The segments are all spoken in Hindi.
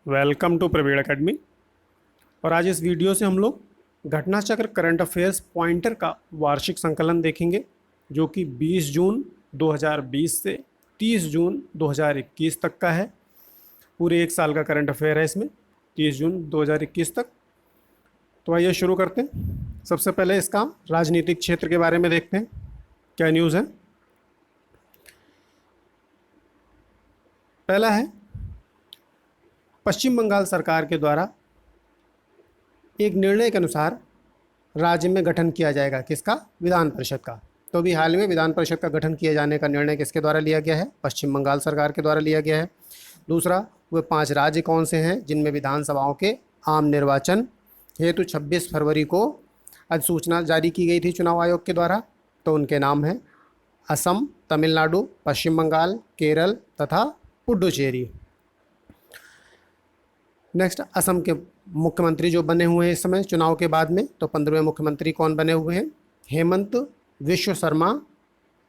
Welcome to Praveen academy. और आज इस वीडियो से हम लोग घटना चक्र करंट अफेयर्स पॉइंटर का वार्षिक संकलन देखेंगे, जो कि 20 जून 2020 से 30 जून 2021 तक का है। पूरे एक साल का करंट अफेयर है इसमें, 30 जून 2021 तक। तो आइए शुरू करते हैं। सबसे पहले इसका राजनीतिक क्षेत्र के बारे में देखते हैं, क्या न्यूज़ है। पहला है, पश्चिम बंगाल सरकार के द्वारा एक निर्णय के अनुसार राज्य में गठन किया जाएगा, किसका? विधान परिषद का। तो अभी हाल में विधान परिषद का गठन किए जाने का निर्णय किसके द्वारा लिया गया है? पश्चिम बंगाल सरकार के द्वारा लिया गया है। दूसरा, वे 5 राज्य कौन से हैं जिनमें विधानसभाओं के आम निर्वाचन हेतु 26 फरवरी को अधिसूचना जारी की गई थी चुनाव आयोग के द्वारा? तो उनके नाम हैं असम, तमिलनाडु, पश्चिम बंगाल, केरल तथा पुडुचेरी। नेक्स्ट, असम के मुख्यमंत्री जो बने हुए हैं इस समय चुनाव के बाद में, तो 15वें मुख्यमंत्री कौन बने हुए हैं? हेमंत विश्व शर्मा,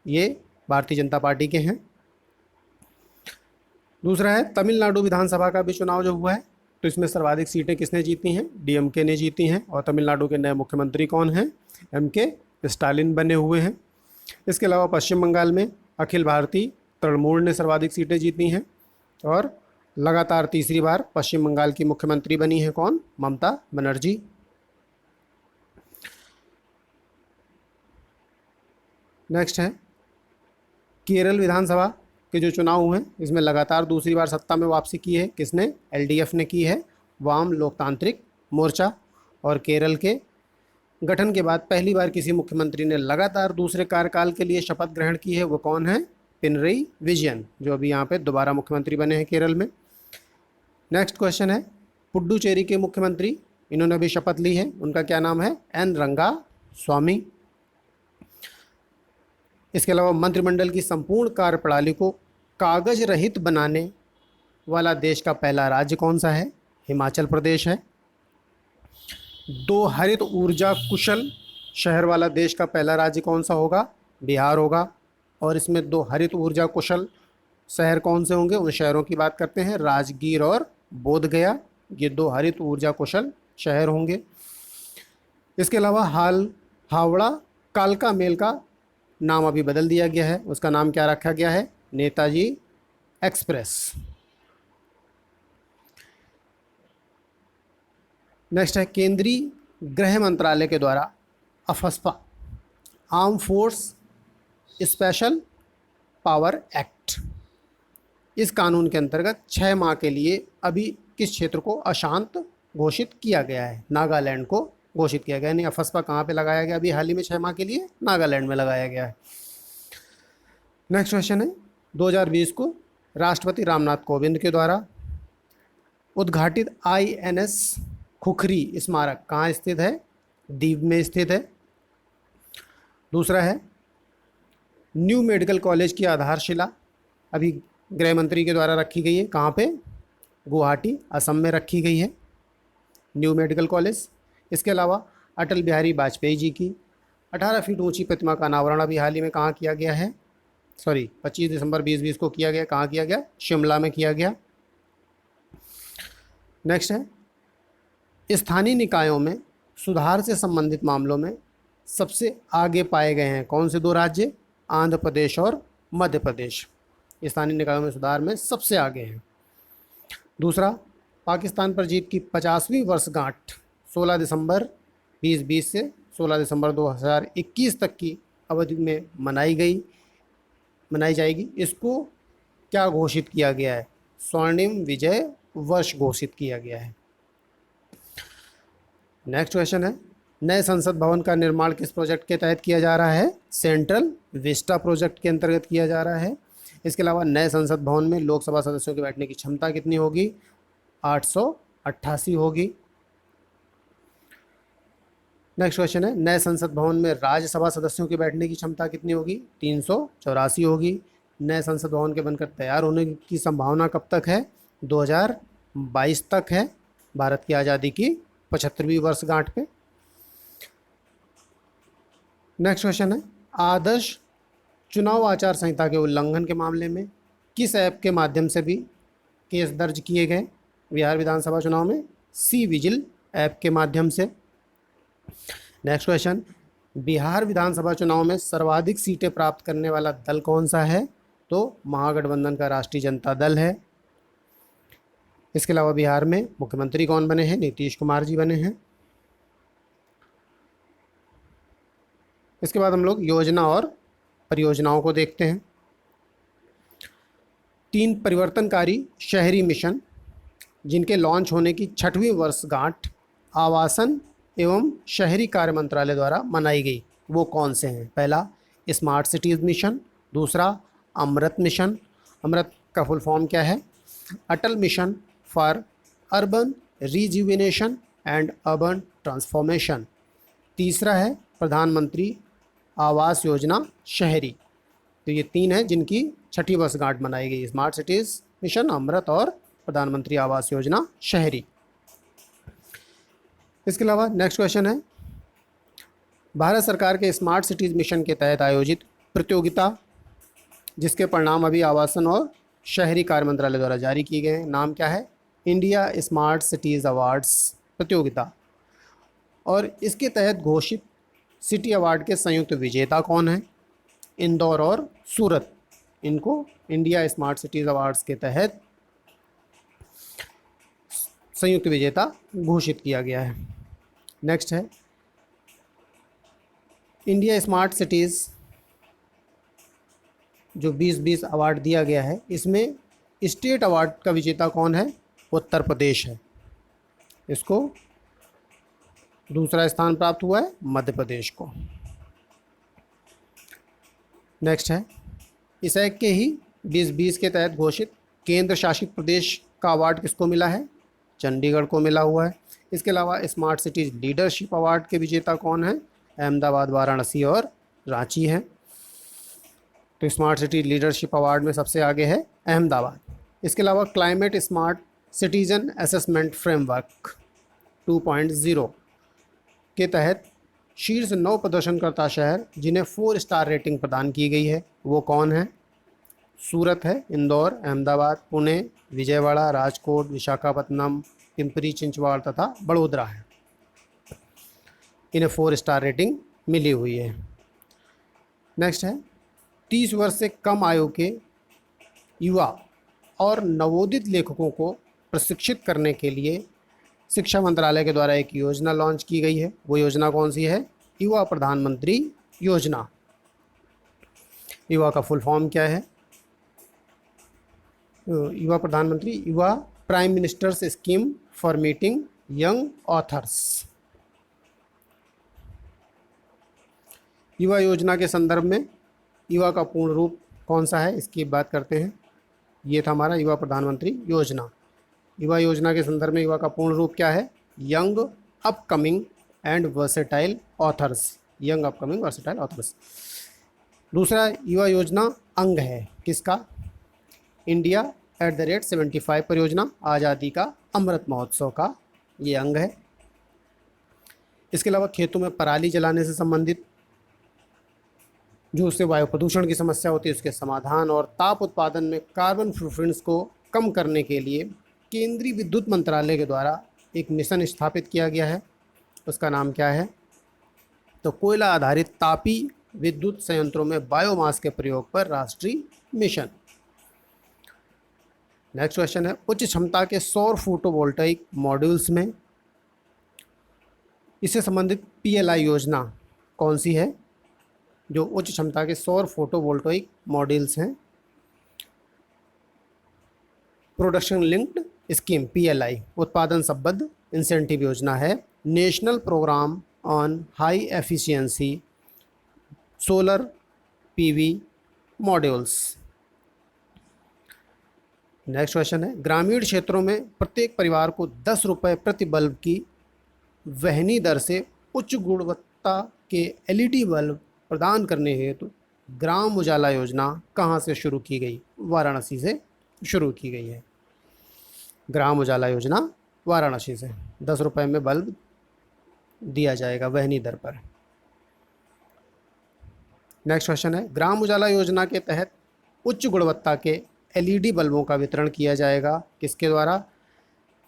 ये भारतीय जनता पार्टी के हैं। दूसरा है, तमिलनाडु विधानसभा का भी चुनाव जो हुआ है, तो इसमें सर्वाधिक सीटें किसने जीती हैं? डीएमके ने जीती हैं। और तमिलनाडु के नए मुख्यमंत्री कौन हैं? एमके स्टालिन बने हुए हैं। इसके अलावा पश्चिम बंगाल में अखिल भारतीय तृणमूल ने सर्वाधिक सीटें जीती हैं और लगातार तीसरी बार पश्चिम बंगाल की मुख्यमंत्री बनी है कौन? ममता बनर्जी। नेक्स्ट है, केरल विधानसभा के जो चुनाव हुए हैं इसमें लगातार दूसरी बार सत्ता में वापसी की है किसने? एलडीएफ ने की है, वाम लोकतांत्रिक मोर्चा। और केरल के गठन के बाद पहली बार किसी मुख्यमंत्री ने लगातार दूसरे कार्यकाल के लिए शपथ ग्रहण की है, वो कौन है? पिनरई विजयन, जो अभी यहाँ पे दोबारा मुख्यमंत्री बने हैं केरल में। नेक्स्ट क्वेश्चन है, पुडुचेरी के मुख्यमंत्री, इन्होंने भी शपथ ली है, उनका क्या नाम है? एन रंगा स्वामी। इसके अलावा मंत्रिमंडल की संपूर्ण कार्यप्रणाली को कागज रहित बनाने वाला देश का पहला राज्य कौन सा है? हिमाचल प्रदेश है। 2 हरित ऊर्जा कुशल शहर वाला देश का पहला राज्य कौन सा होगा? बिहार होगा। और इसमें 2 हरित ऊर्जा कुशल शहर कौन से होंगे? उन शहरों की बात करते हैं, राजगीर और बोधगया। ये 2 हरित ऊर्जा कुशल शहर होंगे। इसके अलावा हावड़ा कालका मेल का नाम अभी बदल दिया गया है, उसका नाम क्या रखा गया है? नेताजी एक्सप्रेस। नेक्स्ट है, केंद्रीय गृह मंत्रालय के द्वारा AFSPA arm force special power act, इस कानून के अंतर्गत 6 माह के लिए अभी किस क्षेत्र को अशांत घोषित किया गया है? नागालैंड को घोषित किया गया है। नहीं, अफस्पा कहाँ पे लगाया गया अभी हाल ही में 6 माह के लिए? नागालैंड में लगाया गया है। नेक्स्ट क्वेश्चन है, 2020 को राष्ट्रपति रामनाथ कोविंद के द्वारा उद्घाटित आईएनएस खुखरी स्मारक कहाँ स्थित है? दीव में स्थित है। दूसरा है, न्यू मेडिकल कॉलेज की आधारशिला अभी गृह मंत्री के द्वारा रखी गई है, कहाँ पे? गुवाहाटी असम में रखी गई है न्यू मेडिकल कॉलेज। इसके अलावा अटल बिहारी वाजपेयी जी की 18 फीट ऊंची प्रतिमा का अनावरण अभी हाल ही में कहाँ किया गया है? 25 दिसंबर 2020 को किया गया। कहाँ किया गया? शिमला में किया गया। नेक्स्ट है, स्थानीय निकायों में सुधार से संबंधित मामलों में सबसे आगे पाए गए हैं कौन से 2 राज्य? आंध्र प्रदेश और मध्य प्रदेश स्थानीय निकायों में सुधार में सबसे आगे हैं। दूसरा, पाकिस्तान पर जीत की 50वीं वर्षगांठ 16 दिसंबर 2020 से 16 दिसंबर 2021 तक की अवधि में मनाई जाएगी। इसको क्या घोषित किया गया है? स्वर्णिम विजय वर्ष घोषित किया गया है। नेक्स्ट क्वेश्चन है, नए संसद भवन का निर्माण किस प्रोजेक्ट के तहत किया जा रहा है? सेंट्रल विस्टा प्रोजेक्ट के अंतर्गत किया जा रहा है। इसके अलावा नए संसद भवन में लोकसभा सदस्यों के बैठने की क्षमता कितनी होगी? 888 होगी। नेक्स्ट क्वेश्चन है, नए संसद भवन में राज्यसभा सदस्यों के बैठने की क्षमता कितनी होगी? 384 होगी। नए संसद भवन के बनकर तैयार होने की संभावना कब तक है? 2022 तक है, भारत की आज़ादी की 75वीं वर्षगांठ पे। नेक्स्ट क्वेश्चन है, आदर्श चुनाव आचार संहिता के उल्लंघन के मामले में किस ऐप के माध्यम से भी केस दर्ज किए गए? बिहार विधानसभा चुनाव में? सी विजिल ऐप के माध्यम से। नेक्स्ट क्वेश्चन, बिहार विधानसभा चुनाव में सर्वाधिक सीटें प्राप्त करने वाला दल कौन सा है? तो महागठबंधन का राष्ट्रीय जनता दल है। इसके अलावा बिहार में मुख्यमंत्री कौन बने हैं? नीतीश कुमार जी बने हैं। इसके बाद हम लोग योजना और परियोजनाओं को देखते हैं। 3 परिवर्तनकारी शहरी मिशन जिनके लॉन्च होने की 6वीं वर्षगांठ आवासन एवं शहरी कार्य मंत्रालय द्वारा मनाई गई, वो कौन से हैं? पहला स्मार्ट सिटीज़ मिशन, दूसरा अमृत मिशन, अमृत का फुल फॉर्म क्या है? Atal mission for urban rejuvenation and urban transformation, तीसरा है प्रधानमंत्री आवास योजना शहरी। तो ये 3 हैं जिनकी 6वीं वर्षगांठ मनाई गई, स्मार्ट सिटीज़ मिशन, अमृत और प्रधानमंत्री आवास योजना शहरी। इसके अलावा नेक्स्ट क्वेश्चन है, भारत सरकार के स्मार्ट सिटीज़ मिशन के तहत आयोजित प्रतियोगिता जिसके परिणाम अभी आवासन और शहरी कार्य मंत्रालय द्वारा जारी किए गए हैं, नाम क्या है? इंडिया स्मार्ट सिटीज़ अवार्ड्स प्रतियोगिता। और इसके तहत घोषित सिटी अवार्ड के संयुक्त विजेता कौन है? इंदौर और सूरत, इनको इंडिया स्मार्ट सिटीज़ अवार्ड्स के तहत संयुक्त विजेता घोषित किया गया है। नेक्स्ट है, इंडिया स्मार्ट सिटीज़ जो 2020 अवार्ड दिया गया है, इसमें स्टेट अवार्ड का विजेता कौन है? उत्तर प्रदेश है। इसको दूसरा स्थान प्राप्त हुआ है मध्य प्रदेश को। नेक्स्ट है, इस एक्ट के ही 2020 के तहत घोषित केंद्र शासित प्रदेश का अवार्ड किसको मिला है? चंडीगढ़ को मिला हुआ है। इसके अलावा स्मार्ट सिटीज़ लीडरशिप अवार्ड के विजेता कौन है? अहमदाबाद, वाराणसी और रांची है। तो स्मार्ट सिटी लीडरशिप अवार्ड में सबसे आगे है अहमदाबाद। इसके अलावा climate smart citizen assessment framework 2.0 के तहत शीर्ष 9 प्रदर्शनकर्ता शहर जिन्हें 4 स्टार रेटिंग प्रदान की गई है, वो कौन है? सूरत है, इंदौर, अहमदाबाद, पुणे, विजयवाड़ा, राजकोट, विशाखापत्तनम, पिंपरी चिंचवाड़ तथा बड़ोदरा है। इन्हें 4 स्टार रेटिंग मिली हुई है। नेक्स्ट है, 30 वर्ष से कम आयु के युवा और नवोदित लेखकों को प्रशिक्षित करने के लिए शिक्षा मंत्रालय के द्वारा एक योजना लॉन्च की गई है। वो योजना कौन सी है? युवा प्रधानमंत्री योजना। युवा का फुल फॉर्म क्या है? युवा प्रधानमंत्री, युवा prime ministers scheme for meeting young authors. युवा योजना के संदर्भ में युवा का पूर्ण रूप कौन सा है, इसकी बात करते हैं। ये था हमारा युवा प्रधानमंत्री योजना। युवा योजना के संदर्भ में युवा का पूर्ण रूप क्या है? Young upcoming and versatile authors, young upcoming versatile authors. दूसरा युवा योजना अंग है किसका? इंडिया @75 परियोजना, आज़ादी का अमृत महोत्सव का ये अंग है। इसके अलावा खेतों में पराली जलाने से संबंधित जो उससे वायु प्रदूषण की समस्या होती है उसके समाधान और ताप उत्पादन में कार्बन फुटप्रिंट्स को कम करने के लिए केंद्रीय विद्युत मंत्रालय के द्वारा एक मिशन स्थापित किया गया है। उसका नाम क्या है? तो कोयला आधारित तापी विद्युत संयंत्रों में बायोमास के प्रयोग पर राष्ट्रीय मिशन। नेक्स्ट क्वेश्चन है, उच्च क्षमता के सौर फोटोवोल्टाइक मॉड्यूल्स में इससे संबंधित PLI योजना कौन सी है? जो उच्च क्षमता के सौर फोटोवोल्टाइक मॉड्यूल्स हैं, प्रोडक्शन लिंक्ड स्कीम PLI उत्पादन संबद्ध इंसेंटिव योजना है, national programme on high efficiency solar PV modules. Next question है, ग्रामीण क्षेत्रों में प्रत्येक परिवार को 10 रुपये प्रति बल्ब की वहनी दर से उच्च गुणवत्ता के LED बल्ब प्रदान करने हेतु ग्राम उजाला योजना कहाँ से शुरू की गई? वाराणसी से शुरू की गई है। ग्राम उजाला योजना वाराणसी से 10 रुपये में बल्ब दिया जाएगा वहनी दर पर। नेक्स्ट क्वेश्चन है, ग्राम उजाला योजना के तहत उच्च गुणवत्ता के LED बल्बों का वितरण किया जाएगा किसके द्वारा?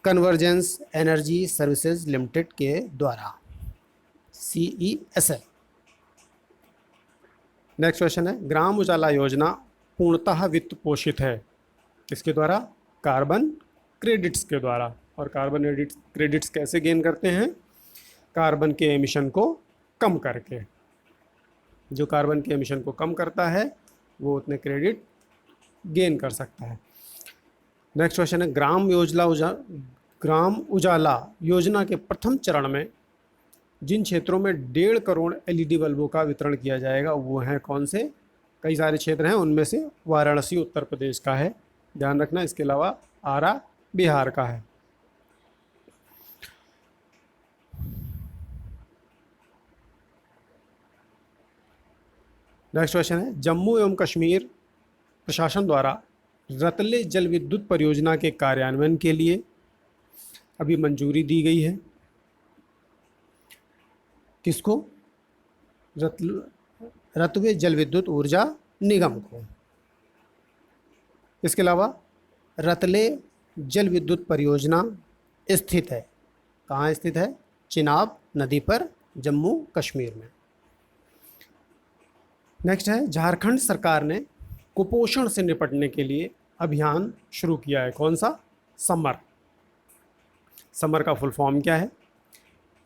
कन्वर्जेंस एनर्जी सर्विसेज लिमिटेड के द्वारा, CESL। नेक्स्ट क्वेश्चन है, ग्राम उजाला योजना पूर्णतः वित्त पोषित है किसके द्वारा? कार्बन क्रेडिट्स के द्वारा। और कार्बन क्रेडिट्स कैसे गेन करते हैं? कार्बन के एमिशन को कम करके। जो कार्बन के एमिशन को कम करता है वो उतने क्रेडिट गेन कर सकता है। नेक्स्ट क्वेश्चन है, ग्राम उजाला योजना के प्रथम चरण में जिन क्षेत्रों में 1.5 करोड़ LED बल्बों का वितरण किया जाएगा वो हैं कौन से? कई सारे क्षेत्र हैं, उनमें से वाराणसी उत्तर प्रदेश का है, ध्यान रखना। इसके अलावा आरा बिहार का है। नेक्स्ट क्वेश्चन है, जम्मू एवं कश्मीर प्रशासन द्वारा रतले जल विद्युत परियोजना के कार्यान्वयन के लिए अभी मंजूरी दी गई है। किसको? रतवे जल विद्युत ऊर्जा निगम को। इसके अलावा रतले जल विद्युत परियोजना स्थित है, कहाँ स्थित है? चिनाब नदी पर, जम्मू कश्मीर में। नेक्स्ट है, झारखंड सरकार ने कुपोषण से निपटने के लिए अभियान शुरू किया है, कौन सा? समर। समर का फुल फॉर्म क्या है?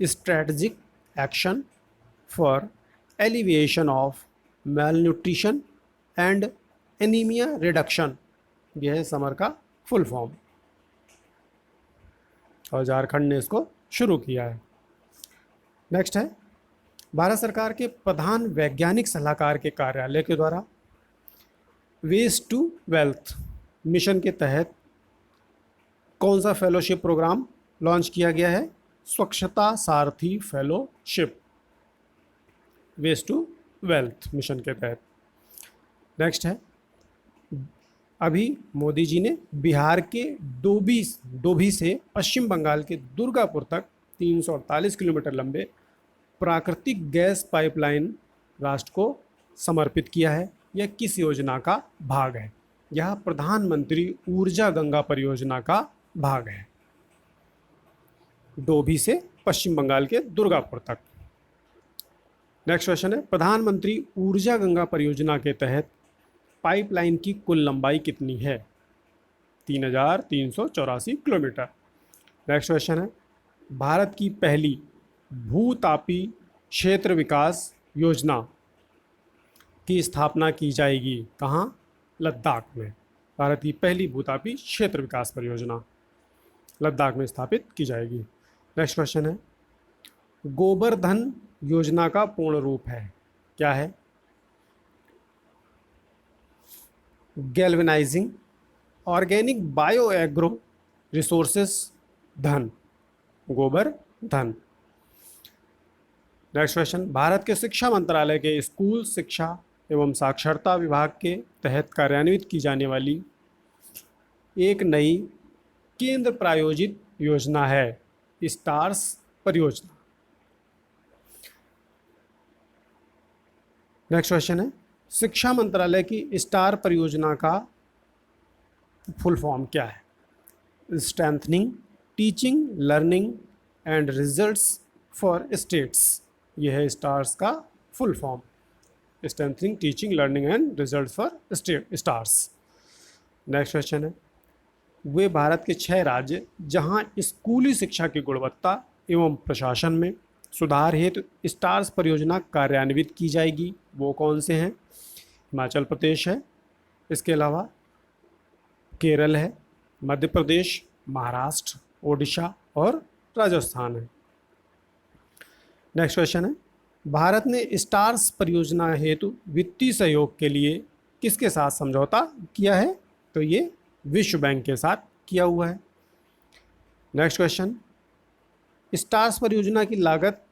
Strategic action for alleviation of male nutrition and anaemia reduction, यह है समर का फुल फॉर्म, और झारखंड ने इसको शुरू किया है। नेक्स्ट है, भारत सरकार के प्रधान वैज्ञानिक सलाहकार के कार्यालय के द्वारा वेस्ट टू वेल्थ मिशन के तहत कौन सा फेलोशिप प्रोग्राम लॉन्च किया गया है? Swachhata Sarathi fellowship, waste to wealth mission के तहत। नेक्स्ट है, अभी मोदी जी ने बिहार के डोभी से पश्चिम बंगाल के दुर्गापुर तक 348 किलोमीटर लंबे प्राकृतिक गैस पाइपलाइन राष्ट्र को समर्पित किया है। यह किस योजना का भाग है? यह प्रधानमंत्री ऊर्जा गंगा परियोजना का भाग है, डोभी से पश्चिम बंगाल के दुर्गापुर तक। नेक्स्ट क्वेश्चन है, प्रधानमंत्री ऊर्जा गंगा परियोजना के तहत पाइपलाइन की कुल लंबाई कितनी है? 3384 किलोमीटर। नेक्स्ट क्वेश्चन है, भारत की पहली भूतापी क्षेत्र विकास योजना की स्थापना की जाएगी कहाँ? लद्दाख में। भारत की पहली भूतापी क्षेत्र विकास परियोजना लद्दाख में स्थापित की जाएगी। नेक्स्ट क्वेश्चन है, गोबर्धन योजना का पूर्ण रूप है, क्या है? Galvanising organic bio agro resources धन, गोबर धन। नेक्स्ट क्वेश्चन, भारत के शिक्षा मंत्रालय के स्कूल शिक्षा एवं साक्षरता विभाग के तहत कार्यान्वित की जाने वाली एक नई केंद्र प्रायोजित योजना है स्टार्स परियोजना। नेक्स्ट क्वेश्चन है, शिक्षा मंत्रालय की स्टार परियोजना का फुल फॉर्म क्या है? Strengthening teaching learning and results for states, यह है स्टार्स का full form, strengthening teaching learning and results for stars. Next question है, वे भारत के 6 राज्य जहां स्कूली शिक्षा की गुणवत्ता एवं प्रशासन में सुधार हेतु स्टार्स परियोजना कार्यान्वित की जाएगी, वो कौन से हैं? हिमाचल प्रदेश है, इसके अलावा केरल है, मध्य प्रदेश, महाराष्ट्र, ओडिशा और राजस्थान है। नेक्स्ट क्वेश्चन है, भारत ने स्टार्स परियोजना हेतु वित्तीय सहयोग के लिए किसके साथ समझौता किया है? तो ये विश्व बैंक के साथ किया हुआ है। नेक्स्ट क्वेश्चन, स्टार्स परियोजना की लागत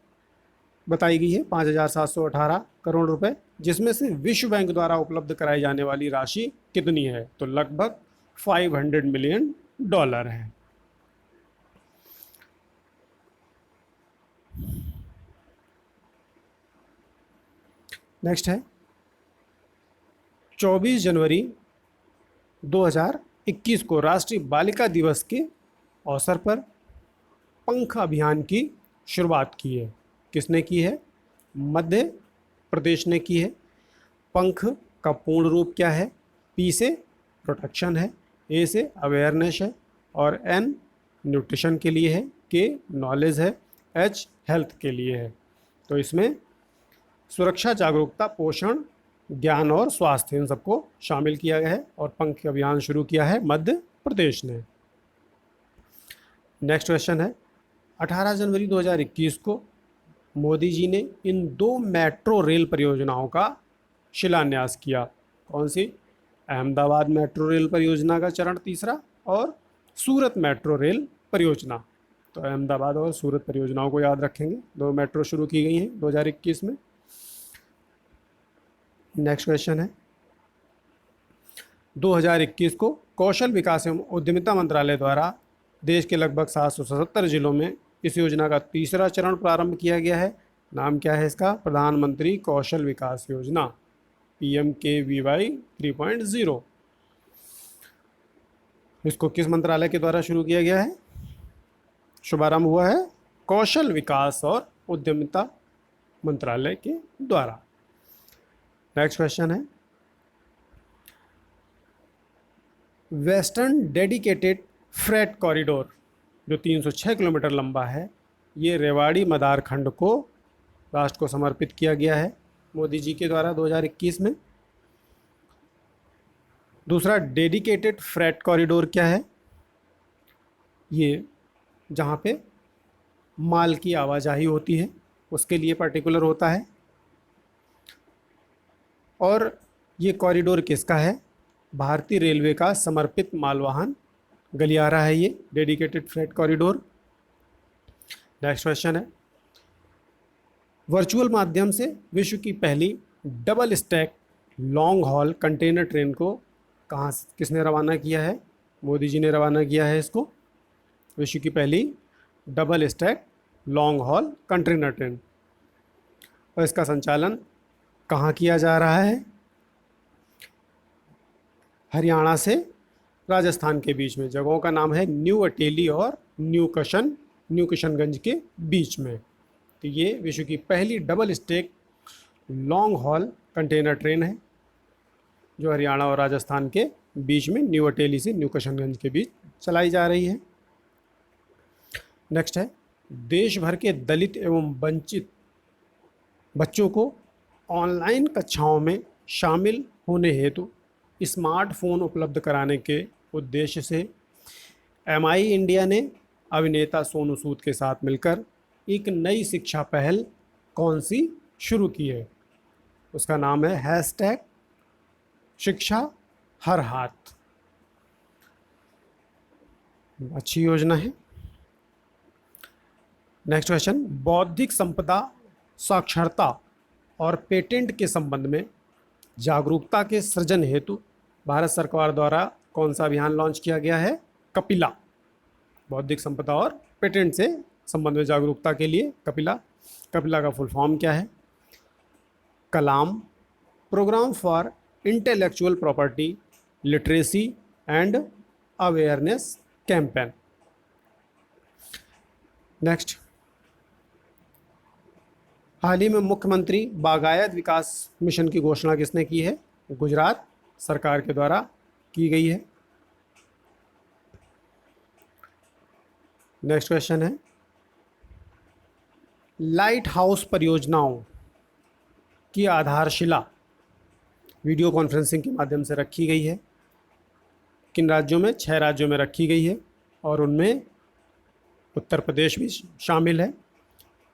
बताई गई है 5,718 करोड़ रुपए, जिसमें से विश्व बैंक द्वारा उपलब्ध कराई जाने वाली राशि कितनी है? तो लगभग $500 मिलियन है। नेक्स्ट है, 24 जनवरी 2021 को राष्ट्रीय बालिका दिवस के अवसर पर पंख अभियान की शुरुआत की है। किसने की है? मध्य प्रदेश ने की है। पंख का पूर्ण रूप क्या है? पी से प्रोटेक्शन है, ए से अवेयरनेस है, और एन न्यूट्रिशन के लिए है, के नॉलेज है, एच हेल्थ के लिए है। तो इसमें सुरक्षा, जागरूकता, पोषण, ज्ञान और स्वास्थ्य, इन सबको शामिल किया गया है और पंख अभियान शुरू किया है मध्य प्रदेश ने। नेक्स्ट क्वेश्चन है, 18 जनवरी 2021 को मोदी जी ने इन 2 मेट्रो रेल परियोजनाओं का शिलान्यास किया। कौन सी? अहमदाबाद मेट्रो रेल परियोजना का चरण 3 और सूरत मेट्रो रेल परियोजना। तो अहमदाबाद और सूरत परियोजनाओं को याद रखेंगे। 2 मेट्रो शुरू की गई हैं 2021 में। नेक्स्ट क्वेश्चन है, 2021 को कौशल विकास एवं उद्यमिता मंत्रालय द्वारा देश के लगभग 777 जिलों में इस योजना का 3रा चरण प्रारंभ किया गया है। नाम क्या है इसका? प्रधानमंत्री कौशल विकास योजना, PMKVY 3.0। इसको किस मंत्रालय के द्वारा शुरू किया गया है? शुभारंभ हुआ है कौशल विकास और उद्यमिता मंत्रालय के द्वारा। नेक्स्ट क्वेश्चन है, वेस्टर्न डेडिकेटेड फ्रेट कॉरिडोर जो 306 किलोमीटर लंबा है, ये रेवाड़ी मदार खंड को राष्ट्र को समर्पित किया गया है मोदी जी के द्वारा 2021 में। दूसरा, डेडिकेटेड फ्रेट कॉरिडोर क्या है? ये जहाँ पे माल की आवाजाही होती है उसके लिए पर्टिकुलर होता है। और ये कॉरिडोर किसका है? भारतीय रेलवे का समर्पित मालवाहन गलियारा है ये dedicated freight corridor. Next question है, वर्चुअल माध्यम से विश्व की पहली double stack long haul container train को किसने रवाना किया है? मोदी जी ने रवाना किया है इसको। विश्व की पहली double stack long haul container train. और इसका संचालन कहाँ किया जा रहा है? हरियाणा से राजस्थान के बीच में। जगहों का नाम है न्यू अटेली और न्यू किशनगंज के बीच में। तो ये विश्व की पहली double stack long haul container train है जो हरियाणा और राजस्थान के बीच में न्यू अटेली से न्यू किशनगंज के बीच चलाई जा रही है। नेक्स्ट है, देश भर के दलित एवं वंचित बच्चों को ऑनलाइन कक्षाओं में शामिल होने हेतु स्मार्टफोन उपलब्ध कराने के उद्देश्य से MI इंडिया ने अभिनेता सोनू सूद के साथ मिलकर एक नई शिक्षा पहल कौन सी शुरू की है? उसका नाम है हैशटैग शिक्षा हर हाथ। अच्छी योजना है। नेक्स्ट क्वेश्चन, बौद्धिक संपदा साक्षरता और पेटेंट के संबंध में जागरूकता के सृजन हेतु भारत सरकार द्वारा कौन सा अभियान लॉन्च किया गया है? कपिला। बौद्धिक संपदा और पेटेंट से संबंध में जागरूकता के लिए कपिला। कपिला का फुल फॉर्म क्या है? Kalam, program for intellectual property literacy and awareness campaign. Next, हाल ही में मुख्यमंत्री बागायत विकास मिशन की घोषणा किसने की है? गुजरात सरकार के द्वारा की गई है। नेक्स्ट क्वेश्चन है, लाइट हाउस परियोजनाओं की आधारशिला वीडियो कॉन्फ्रेंसिंग के माध्यम से रखी गई है। किन राज्यों में? 6 राज्यों में रखी गई है और उनमें उत्तर प्रदेश भी शामिल है,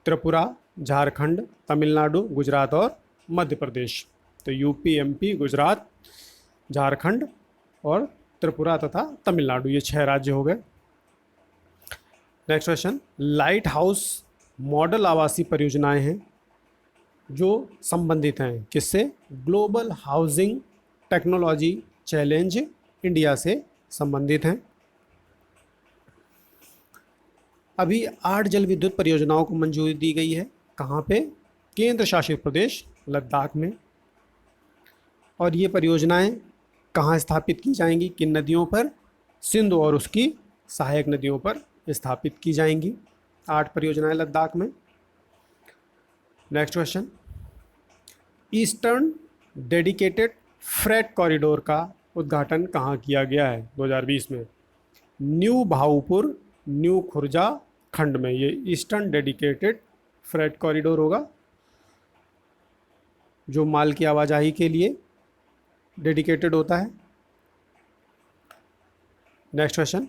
त्रिपुरा, झारखंड, तमिलनाडु, गुजरात और मध्य प्रदेश। तो यूपी, MP, गुजरात, झारखंड और त्रिपुरा तथा तमिलनाडु, ये 6 राज्य हो गए। Next question, light house model आवासीय परियोजनाएं हैं जो संबंधित हैं किससे? Global housing technology challenge India से संबंधित हैं। अभी 8 जल विद्युत परियोजनाओं को मंजूरी दी गई है। कहाँ पे? केंद्र शासित प्रदेश लद्दाख में। और ये परियोजनाएं कहाँ स्थापित की जाएंगी? किन नदियों पर? सिंधु और उसकी सहायक नदियों पर स्थापित की जाएंगी। 8 परियोजनाएं लद्दाख में। Next question, eastern dedicated freight corridor का उद्घाटन कहाँ किया गया है 2020 में? न्यू भाऊपुर, न्यू खुर्जा खंड में ये ईस्टर्न डेडिकेटेड फ्रेट कॉरिडोर होगा, जो माल की आवाजाही के लिए डेडिकेटेड होता है। नेक्स्ट क्वेश्चन,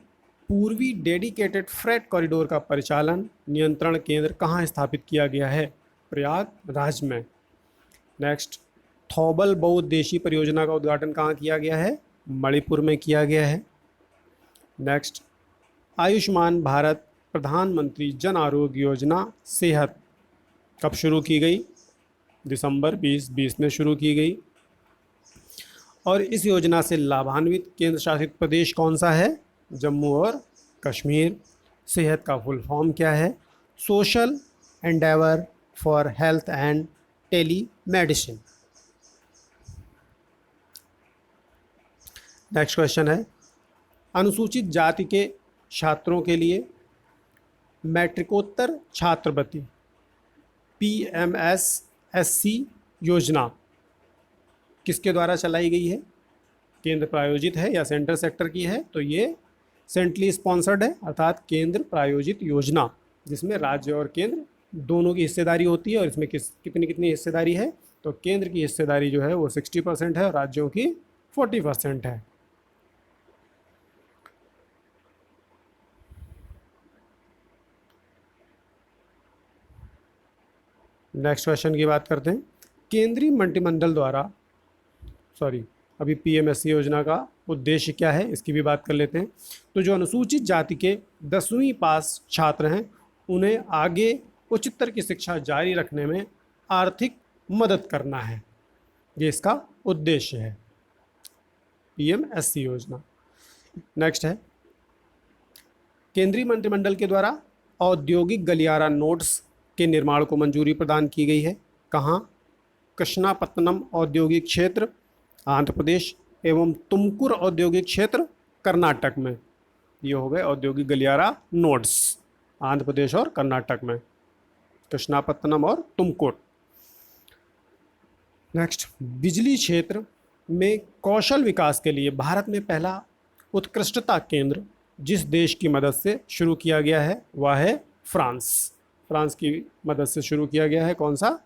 पूर्वी डेडिकेटेड फ्रेट कॉरिडोर का परिचालन नियंत्रण केंद्र कहाँ स्थापित किया गया है? प्रयागराज में। नेक्स्ट, थौबल बहुउद्देशीय परियोजना का उद्घाटन कहाँ किया गया है? मणिपुर में किया गया है। नेक्स्ट, आयुष्मान भारत प्रधानमंत्री जन आरोग्य योजना सेहत कब शुरू की गई? दिसंबर 2020 में शुरू की गई। और इस योजना से लाभान्वित केंद्र शासित प्रदेश कौन सा है? जम्मू और कश्मीर। सेहत का फुल फॉर्म क्या है? Social endeavour for health and telemedicine. Next question है, अनुसूचित जाति के छात्रों के लिए मैट्रिकोत्तर छात्रवृत्ति PMSSC योजना किसके द्वारा चलाई गई है? केंद्र प्रायोजित है या सेंट्रल सेक्टर की है? तो ये सेंट्रली स्पॉन्सर्ड है, अर्थात केंद्र प्रायोजित योजना, जिसमें राज्य और केंद्र दोनों की हिस्सेदारी होती है। और इसमें कितनी कितनी हिस्सेदारी है? तो केंद्र की हिस्सेदारी जो है वो 60% है और राज्यों की 40% है। नेक्स्ट क्वेश्चन की बात करते हैं, केंद्रीय मंत्रिमंडल द्वारा अभी PMSC योजना का उद्देश्य क्या है, इसकी भी बात कर लेते हैं। तो जो अनुसूचित जाति के 10वीं पास छात्र हैं उन्हें आगे उच्चतर की शिक्षा जारी रखने में आर्थिक मदद करना है, ये इसका उद्देश्य है, PMSC योजना। नेक्स्ट है, केंद्रीय मंत्रिमंडल के द्वारा औद्योगिक गलियारा नोड्स के निर्माण को मंजूरी प्रदान की गई है। कहाँ? कृष्णापत्तनम औद्योगिक क्षेत्र आंध्र प्रदेश एवं तुमकुर औद्योगिक क्षेत्र कर्नाटक में। ये हो गए औद्योगिक गलियारा नोड्स आंध्र प्रदेश और कर्नाटक में, कृष्णापत्तनम और तुमकुर। नेक्स्ट, बिजली क्षेत्र में कौशल विकास के लिए भारत में पहला उत्कृष्टता केंद्र जिस देश की मदद से शुरू किया गया है वह है फ्रांस। फ्रांस की मदद से शुरू किया गया है कौन सा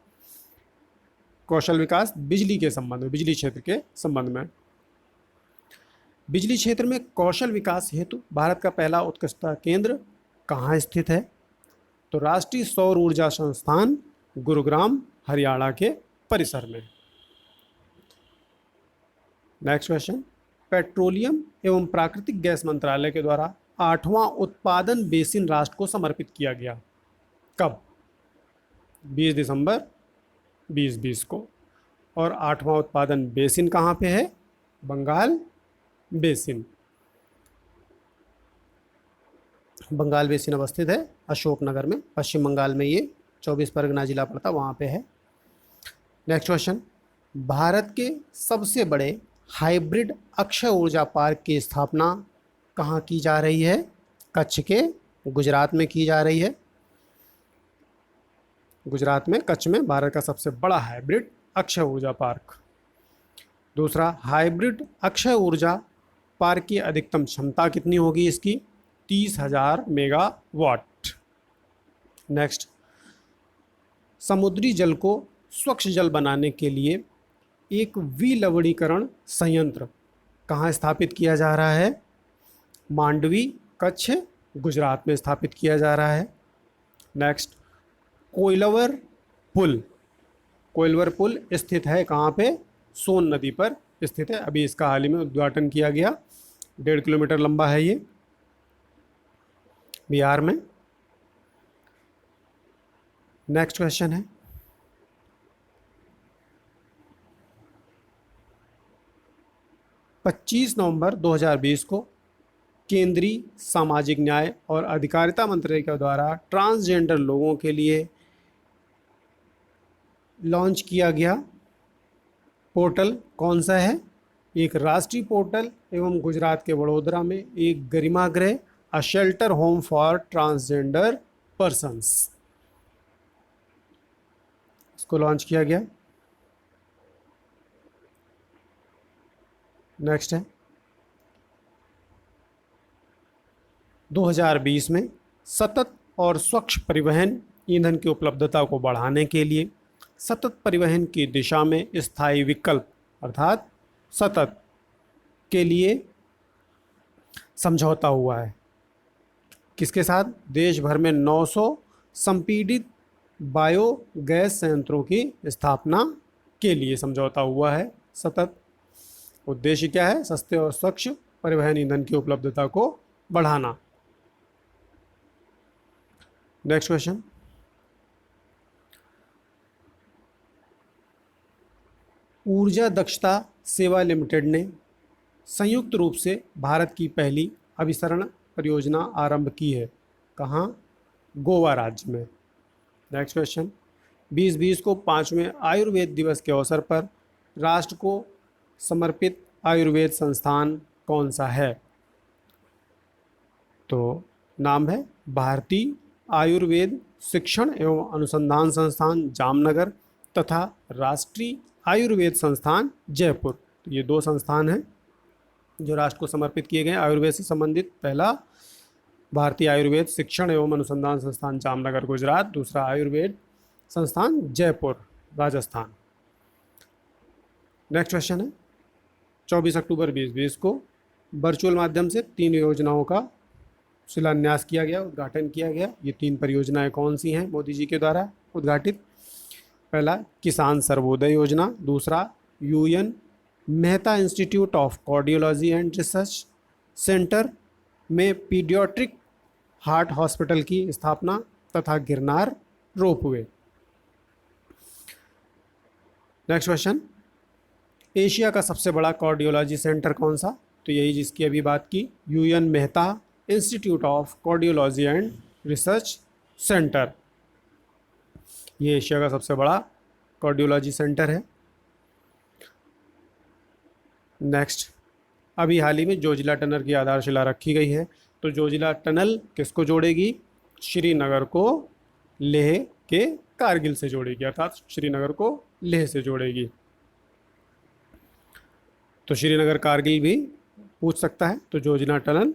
कौशल विकास? बिजली के संबंध में, बिजली क्षेत्र के संबंध में। बिजली क्षेत्र में कौशल विकास हेतु भारत का पहला उत्कृष्टता केंद्र कहाँ स्थित है? तो राष्ट्रीय सौर ऊर्जा संस्थान गुरुग्राम हरियाणा के परिसर में। नेक्स्ट क्वेश्चन, पेट्रोलियम एवं प्राकृतिक गैस मंत्रालय के द्वारा 8वां उत्पादन बेसिन राष्ट्र को समर्पित किया गया कब? 20 दिसंबर 2020 को। और 8वां उत्पादन बेसिन कहाँ पे है? बंगाल बेसिन। बंगाल बेसिन अवस्थित है अशोकनगर में, पश्चिम बंगाल में, ये 24 परगना जिला पड़ता, वहाँ पे है। नेक्स्ट क्वेश्चन, भारत के सबसे बड़े हाइब्रिड अक्षय ऊर्जा पार्क की स्थापना कहाँ की जा रही है? कच्छ के गुजरात में की जा रही है। गुजरात में कच्छ में भारत का सबसे बड़ा हाइब्रिड अक्षय ऊर्जा पार्क। दूसरा, हाइब्रिड अक्षय ऊर्जा पार्क की अधिकतम क्षमता कितनी होगी इसकी? 30,000 मेगावाट। नेक्स्ट, समुद्री जल को स्वच्छ जल बनाने के लिए एक विलवणीकरण संयंत्र कहाँ स्थापित किया जा रहा है? मांडवी कच्छ गुजरात में स्थापित किया जा रहा है। नेक्स्ट, कोइलवर पुल स्थित है कहाँ पे? सोन नदी पर स्थित है। अभी इसका हाल ही में उद्घाटन किया गया, 1.5 किलोमीटर लंबा है ये, बिहार में। नेक्स्ट क्वेश्चन है, पच्चीस नवंबर 2020 को केंद्रीय सामाजिक न्याय और अधिकारिता मंत्रालय के द्वारा ट्रांसजेंडर लोगों के लिए लॉन्च किया गया पोर्टल कौन सा है? एक राष्ट्रीय पोर्टल एवं गुजरात के वडोदरा में एक गरिमा गृह a shelter home for transgender persons, इसको लॉन्च किया गया। नेक्स्ट है 2020 में सतत और स्वच्छ परिवहन ईंधन की उपलब्धता को बढ़ाने के लिए सतत परिवहन की दिशा में स्थायी विकल्प अर्थात सतत के लिए समझौता हुआ है। किसके साथ? देश भर में 900 संपीड़ित बायोगैस संयंत्रों की स्थापना के लिए समझौता हुआ है। सतत उद्देश्य क्या है? सस्ते और स्वच्छ परिवहन ईंधन की उपलब्धता को बढ़ाना। नेक्स्ट क्वेश्चन, ऊर्जा दक्षता सेवा लिमिटेड ने संयुक्त रूप से भारत की पहली अभिसरण परियोजना आरंभ की है। कहाँ? गोवा राज्य में। नेक्स्ट क्वेश्चन, 2020 को 5वें आयुर्वेद दिवस के अवसर पर राष्ट्र को समर्पित आयुर्वेद संस्थान कौन सा है? तो नाम है भारतीय आयुर्वेद शिक्षण एवं अनुसंधान संस्थान जामनगर तथा राष्ट्रीय आयुर्वेद संस्थान जयपुर। तो ये 2 संस्थान हैं जो राष्ट्र को समर्पित किए गए। आयुर्वेद से संबंधित पहला भारतीय आयुर्वेद शिक्षण एवं अनुसंधान संस्थान जामनगर गुजरात, दूसरा आयुर्वेद संस्थान जयपुर राजस्थान। नेक्स्ट क्वेश्चन है 24 अक्टूबर 2020 को वर्चुअल माध्यम से 3 योजनाओं का शिलान्यास किया गया, उद्घाटन किया गया। ये 3 परियोजनाएं कौन सी हैं मोदी जी के द्वारा उद्घाटित? पहला किसान सर्वोदय योजना, दूसरा UN Mehta institute of cardiology and research centre में पीडियाट्रिक हार्ट हॉस्पिटल की स्थापना तथा Girnar ropeway. Next question, Asia का सबसे बड़ा कार्डियोलॉजी सेंटर कौन सा? तो यही जिसकी अभी बात की, UN Mehta institute of cardiology and research centre. ये एशिया का सबसे बड़ा कार्डियोलॉजी सेंटर है। नेक्स्ट, अभी हाल ही में जोजिला टनल की आधारशिला रखी गई है। तो जोजिला टनल किसको जोड़ेगी? श्रीनगर को लेह के कारगिल से जोड़ेगी, अर्थात श्रीनगर को लेह से जोड़ेगी। तो श्रीनगर कारगिल भी पूछ सकता है। तो जोजिला टनल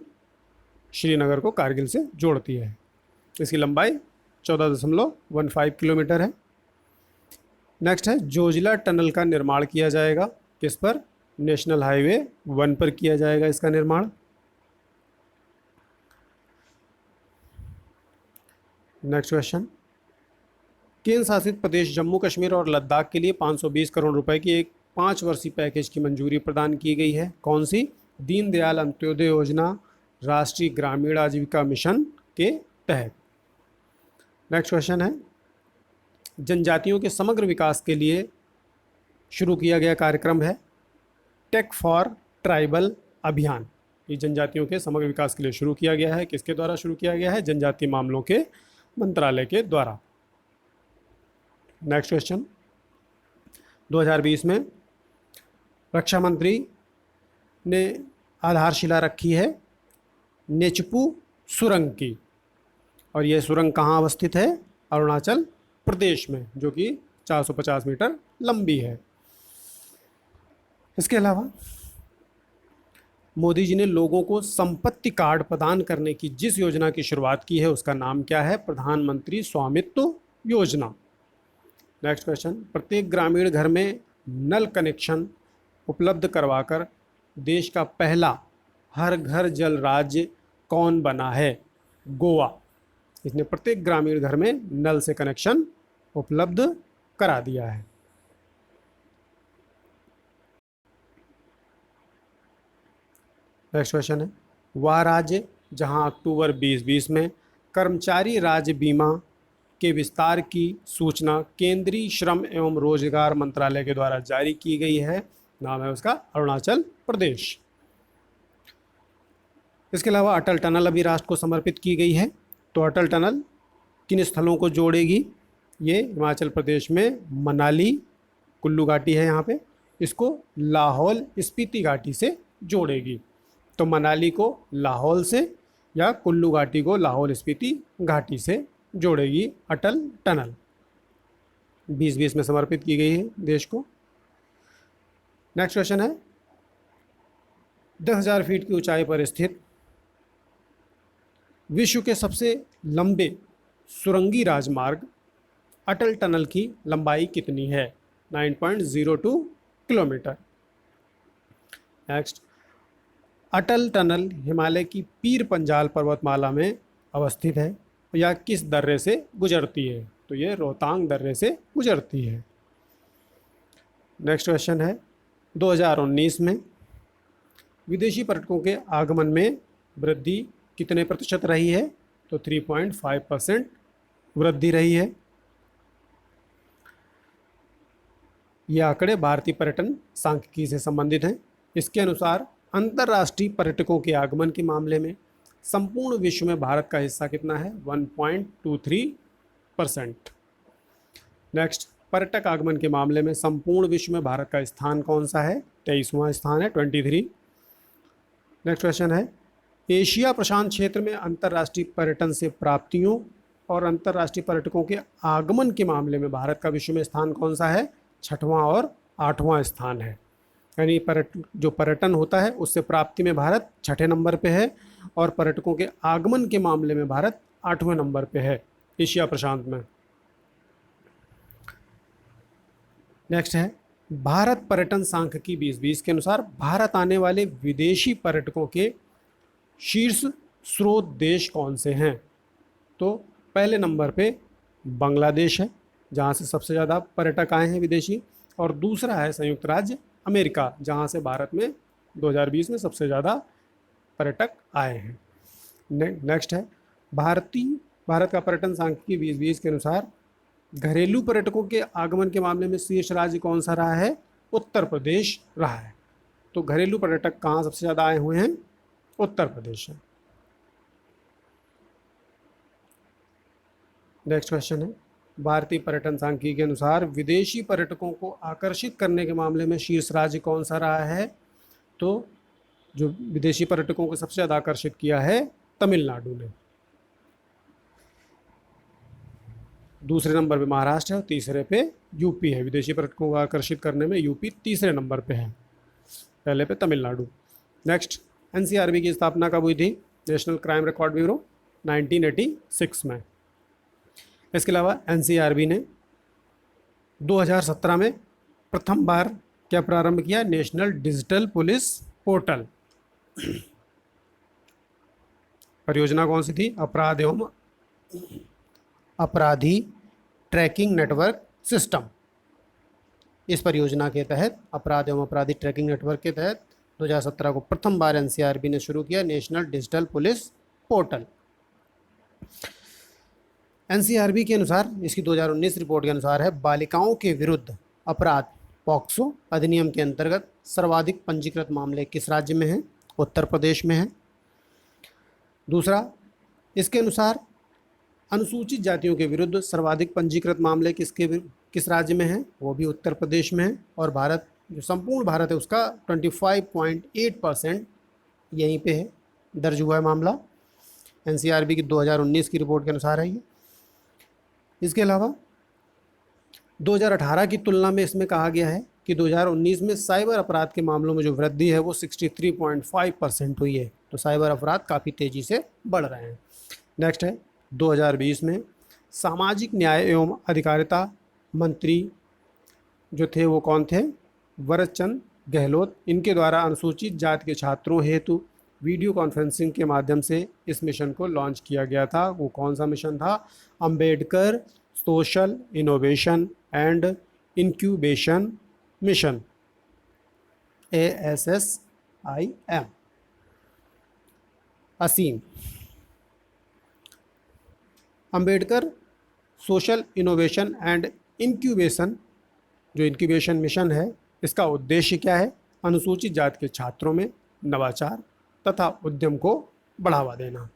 श्रीनगर को कारगिल से जोड़ती है। इसकी लंबाई 14.15 किलोमीटर है। नेक्स्ट है जोजिला टनल का निर्माण किया जाएगा किस पर? नेशनल हाईवे 1 पर किया जाएगा इसका निर्माण। नेक्स्ट क्वेश्चन, केंद्र शासित प्रदेश जम्मू कश्मीर और लद्दाख के लिए 520 करोड़ रुपए की एक 5 वर्षीय पैकेज की मंजूरी प्रदान की गई है। कौन सी? दीनदयाल अंत्योदय योजना राष्ट्रीय ग्रामीण आजीविका मिशन के तहत। नेक्स्ट क्वेश्चन है जनजातियों के समग्र विकास के लिए शुरू किया गया कार्यक्रम है टेक फॉर ट्राइबल अभियान। ये जनजातियों के समग्र विकास के लिए शुरू किया गया है। किसके द्वारा शुरू किया गया है? जनजातीय मामलों के मंत्रालय के द्वारा। नेक्स्ट क्वेश्चन, 2020 में रक्षा मंत्री ने आधारशिला रखी है नेचपू सुरंग की, और यह सुरंग कहाँ अवस्थित है? अरुणाचल प्रदेश में, जो कि 450 मीटर लंबी है। इसके अलावा मोदी जी ने लोगों को संपत्ति कार्ड प्रदान करने की जिस योजना की शुरुआत की है उसका नाम क्या है? प्रधानमंत्री स्वामित्व योजना। नेक्स्ट क्वेश्चन, प्रत्येक ग्रामीण घर में नल कनेक्शन उपलब्ध करवाकर देश का पहला हर घर जल राज्य कौन बना है? गोवा। इसने प्रत्येक ग्रामीण घर में नल से कनेक्शन उपलब्ध करा दिया है। नेक्स्ट क्वेश्चन है वह राज्य जहां अक्टूबर 2020 में कर्मचारी राज्य बीमा के विस्तार की सूचना केंद्रीय श्रम एवं रोजगार मंत्रालय के द्वारा जारी की गई है, नाम है उसका अरुणाचल प्रदेश। इसके अलावा अटल टनल अभी राष्ट्र को समर्पित की गई है। तो अटल टनल किन स्थलों को जोड़ेगी? ये हिमाचल प्रदेश में मनाली कुल्लू घाटी है, यहाँ पे इसको लाहौल स्पीति घाटी से जोड़ेगी। तो मनाली को लाहौल से या कुल्लू घाटी को लाहौल स्पीति घाटी से जोड़ेगी अटल टनल। 2020 में समर्पित की गई है देश को। नेक्स्ट क्वेश्चन है 10,000 फीट की ऊंचाई पर स्थित विश्व के सबसे लंबे सुरंगी राजमार्ग अटल टनल की लंबाई कितनी है? 9.02 किलोमीटर। नेक्स्ट, अटल टनल हिमालय की पीर पंजाल पर्वतमाला में अवस्थित है या किस दर्रे से गुजरती है? तो ये रोहतांग दर्रे से गुजरती है। नेक्स्ट क्वेश्चन है 2019 में विदेशी पर्यटकों के आगमन में वृद्धि कितने प्रतिशत रही है? तो 3.5% वृद्धि रही है। ये आंकड़े भारतीय पर्यटन सांख्यिकी से संबंधित हैं। इसके अनुसार अंतर्राष्ट्रीय पर्यटकों के आगमन के मामले में संपूर्ण विश्व में भारत का हिस्सा कितना है? 1.23%। नेक्स्ट, पर्यटक आगमन के मामले में संपूर्ण विश्व में भारत का स्थान कौन सा है? 23वां स्थान है, 23। नेक्स्ट क्वेश्चन है एशिया प्रशांत क्षेत्र में अंतर्राष्ट्रीय पर्यटन से प्राप्तियों और अंतर्राष्ट्रीय पर्यटकों के आगमन के मामले में भारत का विश्व में स्थान कौन सा है? 6वां और 8वां स्थान है। यानी जो पर्यटन होता है उससे प्राप्ति में भारत 6ठे नंबर पे है और पर्यटकों के आगमन के मामले में भारत 8वें नंबर पे है एशिया प्रशांत में। नेक्स्ट है भारत पर्यटन सांख्यिकी 2020 के अनुसार भारत आने वाले विदेशी पर्यटकों के शीर्ष स्रोत देश कौन से हैं? तो पहले नंबर पे बांग्लादेश है जहाँ से सबसे ज़्यादा पर्यटक आए हैं विदेशी, और दूसरा है संयुक्त राज्य अमेरिका जहाँ से भारत में 2020 में सबसे ज़्यादा पर्यटक आए हैं। नेक्स्ट है भारत का पर्यटन सांख्यिकी 2020 के अनुसार घरेलू पर्यटकों के आगमन के मामले में शीर्ष राज्य कौन सा रहा है? उत्तर प्रदेश रहा है। तो घरेलू पर्यटक कहाँ सबसे ज़्यादा आए हुए हैं? उत्तर प्रदेश है। नेक्स्ट क्वेश्चन है भारतीय पर्यटन सांख्यिकी के अनुसार विदेशी पर्यटकों को आकर्षित करने के मामले में शीर्ष राज्य कौन सा रहा है? तो जो विदेशी पर्यटकों को सबसे ज़्यादा आकर्षित किया है तमिलनाडु ने। दूसरे नंबर पे महाराष्ट्र है और तीसरे पे यूपी है। विदेशी पर्यटकों को आकर्षित करने में यूपी तीसरे नंबर पे है, पहले पे तमिलनाडु। नेक्स्ट, एनसीआरबी की स्थापना कब हुई थी? नेशनल क्राइम रिकॉर्ड ब्यूरो 1986 में। इसके अलावा एनसीआरबी ने 2017 में प्रथम बार क्या प्रारंभ किया? National digital police portal. परियोजना कौन सी थी? अपराधी ट्रैकिंग नेटवर्क सिस्टम। इस परियोजना के तहत अपराध एवं अपराधी ट्रैकिंग नेटवर्क के तहत 2017 को प्रथम बार एनसीआरबी ने शुरू किया national digital police portal. NCRB के अनुसार, इसकी 2019 रिपोर्ट के अनुसार है बालिकाओं के विरुद्ध अपराध पॉक्सो अधिनियम के अंतर्गत सर्वाधिक पंजीकृत मामले किस राज्य में हैं? उत्तर प्रदेश में हैं। दूसरा, इसके अनुसार अनुसूचित जातियों के विरुद्ध सर्वाधिक पंजीकृत मामले किस राज्य में हैं? वो भी उत्तर प्रदेश में हैं। और भारत, जो संपूर्ण भारत है उसका 25.8% यहीं पे है दर्ज हुआ है मामला। एनसीआरबी की 2019 की रिपोर्ट के अनुसार है ये। इसके अलावा 2018 की तुलना में इसमें कहा गया है कि 2019 में साइबर अपराध के मामलों में जो वृद्धि है वो 63.5% हुई है। तो साइबर अपराध काफ़ी तेज़ी से बढ़ रहे हैं। नेक्स्ट है 2020 में सामाजिक न्याय एवं अधिकारिता मंत्री जो थे वो कौन थे? वरचंद गहलोत। इनके द्वारा अनुसूचित जाति के छात्रों हेतु वीडियो कॉन्फ्रेंसिंग के माध्यम से इस मिशन को लॉन्च किया गया था। वो कौन सा मिशन था? Ambedkar social innovation and incubation mission, ASSIM। Aseem Ambedkar social innovation and incubation, जो इंक्यूबेशन मिशन है, इसका उद्देश्य क्या है? अनुसूचित जाति के छात्रों में नवाचार तथा उद्यम को बढ़ावा देना।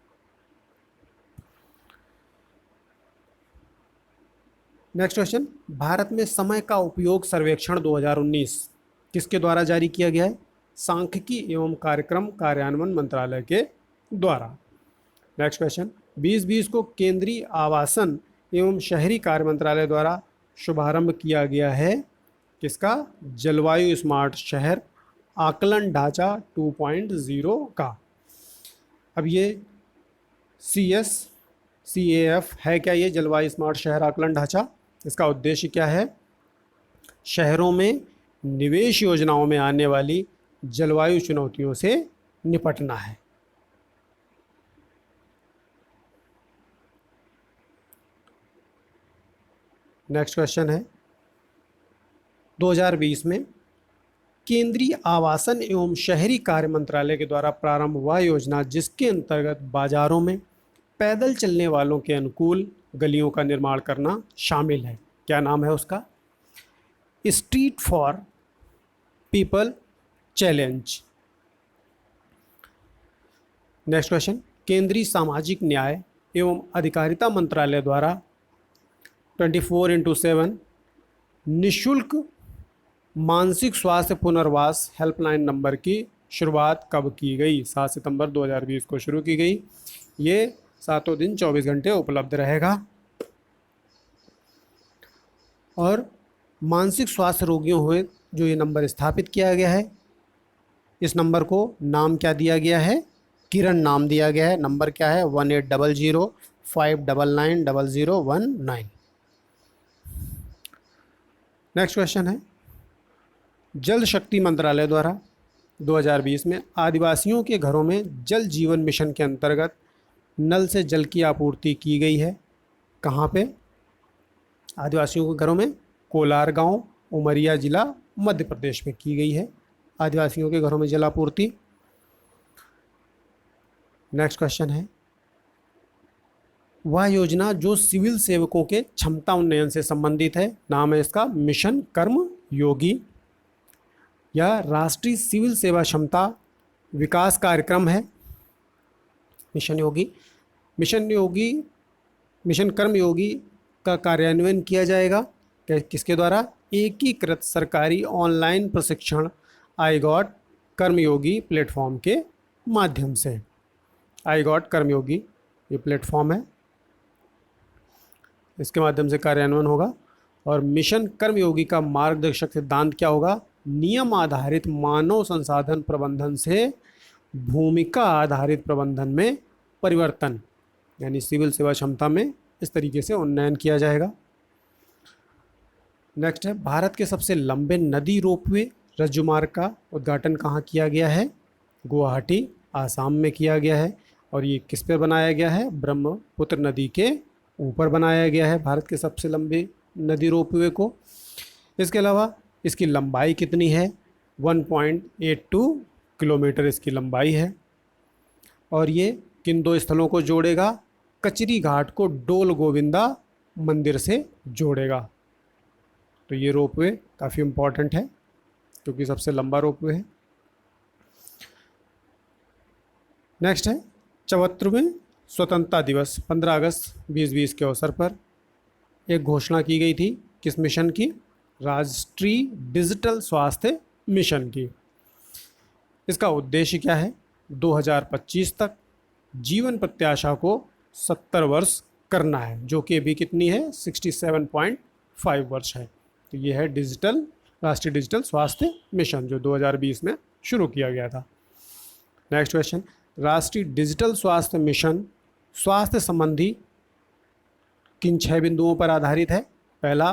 नेक्स्ट क्वेश्चन, भारत में समय का उपयोग सर्वेक्षण 2019 किसके द्वारा जारी किया गया है? सांख्यिकी एवं कार्यक्रम कार्यान्वयन मंत्रालय के द्वारा। नेक्स्ट क्वेश्चन, 2020 को केंद्रीय आवासन एवं शहरी कार्य मंत्रालय द्वारा शुभारंभ किया गया है किसका? जलवायु स्मार्ट शहर आकलन ढांचा 2.0 का। अब ये CSCAF है क्या? ये जलवायु स्मार्ट शहर आकलन ढांचा, इसका उद्देश्य क्या है? शहरों में निवेश योजनाओं में आने वाली जलवायु चुनौतियों से निपटना है। नेक्स्ट क्वेश्चन है, 2020 में केंद्रीय आवासन एवं शहरी कार्य मंत्रालय के द्वारा प्रारंभ हुआ योजना जिसके अंतर्गत बाजारों में पैदल चलने वालों के अनुकूल गलियों का निर्माण करना शामिल है। क्या नाम है उसका? Street for people challenge. Next question, केंद्रीय सामाजिक न्याय एवं अधिकारिता मंत्रालय द्वारा 24/7 निःशुल्क मानसिक स्वास्थ्य पुनर्वास हेल्पलाइन नंबर की शुरुआत कब की गई? 7 सितंबर 2020 को शुरू की गई। ये 7 दिन 24 घंटे उपलब्ध रहेगा। और मानसिक स्वास्थ्य रोगियों हुए जो ये नंबर स्थापित किया गया है, इस नंबर को नाम क्या दिया गया है? किरण नाम दिया गया है। नंबर क्या है? 1800-599-0019। नेक्स्ट क्वेश्चन है, जल शक्ति मंत्रालय द्वारा 2020 में आदिवासियों के घरों में जल जीवन मिशन के अंतर्गत नल से जल की आपूर्ति की गई है। कहाँ पे? आदिवासियों के घरों में कोलार गांव, उमरिया जिला, मध्य प्रदेश में की गई है आदिवासियों के घरों में जल आपूर्ति। नेक्स्ट क्वेश्चन है, वह योजना जो सिविल सेवकों के क्षमता उन्नयन से संबंधित है, नाम है इसका मिशन कर्म योगी। यह राष्ट्रीय सिविल सेवा क्षमता विकास कार्यक्रम है। मिशन कर्म योगी का कार्यान्वयन किया जाएगा किसके द्वारा? एकीकृत सरकारी ऑनलाइन प्रशिक्षण iGOT कर्मयोगी प्लेटफॉर्म के माध्यम से। iGOT कर्मयोगी ये प्लेटफॉर्म है, इसके माध्यम से कार्यान्वयन होगा। और मिशन कर्मयोगी का मार्गदर्शक सिद्धांत क्या होगा? नियम आधारित मानव संसाधन प्रबंधन से भूमिका आधारित प्रबंधन में परिवर्तन, यानी सिविल सेवा क्षमता में इस तरीके से उन्नयन किया जाएगा। नेक्स्ट है, भारत के सबसे लंबे नदी रोपवे रज्जुमार्ग का उद्घाटन कहाँ किया गया है? गुवाहाटी आसाम में किया गया है। और ये किस पे बनाया गया है? ब्रह्मपुत्र नदी के ऊपर बनाया गया है भारत के सबसे लंबे नदी रोपवे को। इसके अलावा इसकी लंबाई कितनी है? 1.82 किलोमीटर इसकी लंबाई है। और ये किन दो स्थलों को जोड़ेगा? कचरी घाट को डोल गोविंदा मंदिर से जोड़ेगा। तो ये रोपवे काफ़ी इम्पॉर्टेंट है क्योंकि सबसे लंबा रोपवे है। नेक्स्ट है, 74वें स्वतंत्रता दिवस 15 अगस्त 2020 के अवसर पर एक घोषणा की गई थी। किस मिशन की? राष्ट्रीय डिजिटल स्वास्थ्य मिशन की। इसका उद्देश्य क्या है? 2025 तक जीवन प्रत्याशा को 70 वर्ष करना है, जो कि अभी कितनी है? 67.5 वर्ष है। तो ये है राष्ट्रीय डिजिटल स्वास्थ्य मिशन जो 2020 में शुरू किया गया था। नेक्स्ट क्वेश्चन, राष्ट्रीय डिजिटल स्वास्थ्य मिशन स्वास्थ्य संबंधी किन 6 बिंदुओं पर आधारित है? पहला,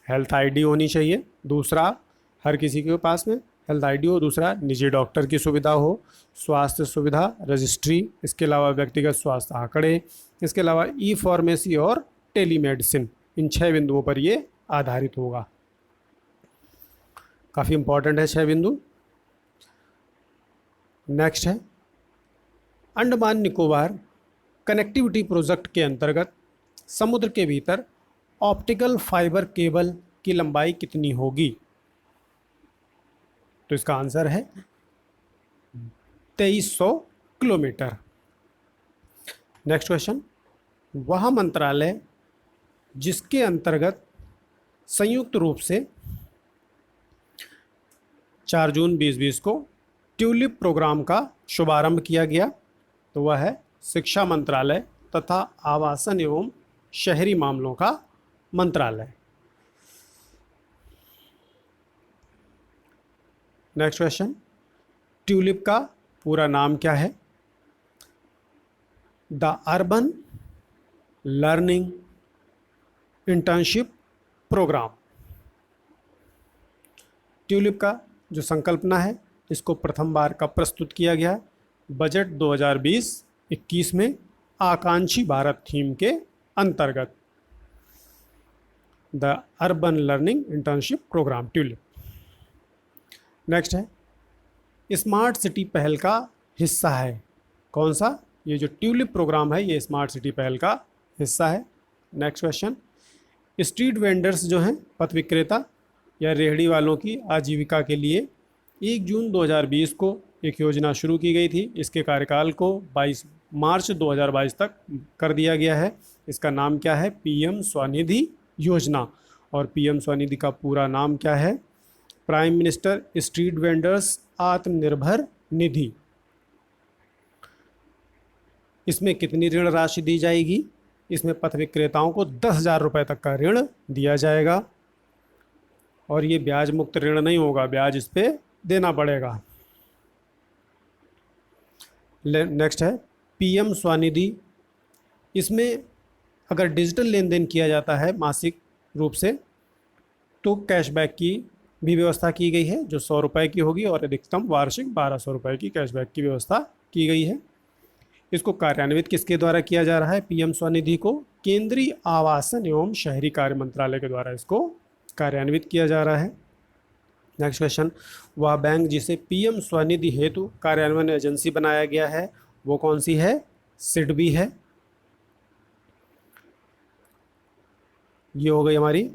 हेल्थ आईडी होनी चाहिए। दूसरा, हर किसी के पास में हेल्थ आईडी हो। दूसरा, निजी डॉक्टर की सुविधा हो, स्वास्थ्य सुविधा रजिस्ट्री। इसके अलावा व्यक्तिगत स्वास्थ्य आंकड़े। इसके अलावा ई फार्मेसी और टेलीमेडिसिन। इन 6 बिंदुओं पर ये आधारित होगा। काफ़ी इंपॉर्टेंट है 6 बिंदु। नेक्स्ट है, अंडमान निकोबार कनेक्टिविटी प्रोजेक्ट के अंतर्गत समुद्र के भीतर ऑप्टिकल फाइबर केबल की लंबाई कितनी होगी? तो इसका आंसर है 2300 किलोमीटर। नेक्स्ट क्वेश्चन, वह मंत्रालय जिसके अंतर्गत संयुक्त रूप से 4 जून 2020 को ट्यूलिप प्रोग्राम का शुभारंभ किया गया, तो वह है शिक्षा मंत्रालय तथा आवासन एवं शहरी मामलों का मंत्रालय। नेक्स्ट क्वेश्चन, ट्यूलिप का पूरा नाम क्या है? The urban learning internship programme. TULIP का जो संकल्पना है, इसको प्रथम बार कब प्रस्तुत किया गया? बजट 2020-21 में आकांक्षी भारत थीम के अंतर्गत। The urban learning internship programme, TULIP. Next है, स्मार्ट सिटी पहल का हिस्सा है कौन सा? ये जो ट्यूलिप प्रोग्राम है ये स्मार्ट सिटी पहल का हिस्सा है। नेक्स्ट क्वेश्चन, स्ट्रीट वेंडर्स जो हैं, पथ विक्रेता या रेहड़ी वालों की आजीविका के लिए 1 जून 2020 को एक योजना शुरू की गई थी। इसके कार्यकाल को 22 मार्च 2022 तक कर दिया गया है। इसका नाम क्या है? पीएम स्वनिधि योजना। और पीएम स्वनिधि का पूरा नाम क्या है? Prime minister street vendors Atmanirbhar Nidhi. इसमें कितनी ऋण राशि दी जाएगी? इसमें पथ विक्रेताओं को 10,000 रुपये तक का ऋण दिया जाएगा और ये ब्याज मुक्त ऋण नहीं होगा, ब्याज इस पे देना पड़ेगा। नेक्स्ट है पीएम स्वनिधि। इसमें अगर डिजिटल लेन देन किया जाता है मासिक रूप से तो कैशबैक की भी व्यवस्था की गई है, जो 100 रुपये की होगी और अधिकतम वार्षिक 1200 रुपये की कैशबैक की व्यवस्था की गई है। इसको कार्यान्वित किसके द्वारा किया जा रहा है? पीएम स्वनिधि को केंद्रीय आवासन एवं शहरी कार्य मंत्रालय के द्वारा इसको कार्यान्वित किया जा रहा है। नेक्स्ट क्वेश्चन, वह बैंक जिसे पीएम स्वनिधि हेतु कार्यान्वयन एजेंसी बनाया गया है वो कौन सी है? सिडबी है। ये हो गई हमारी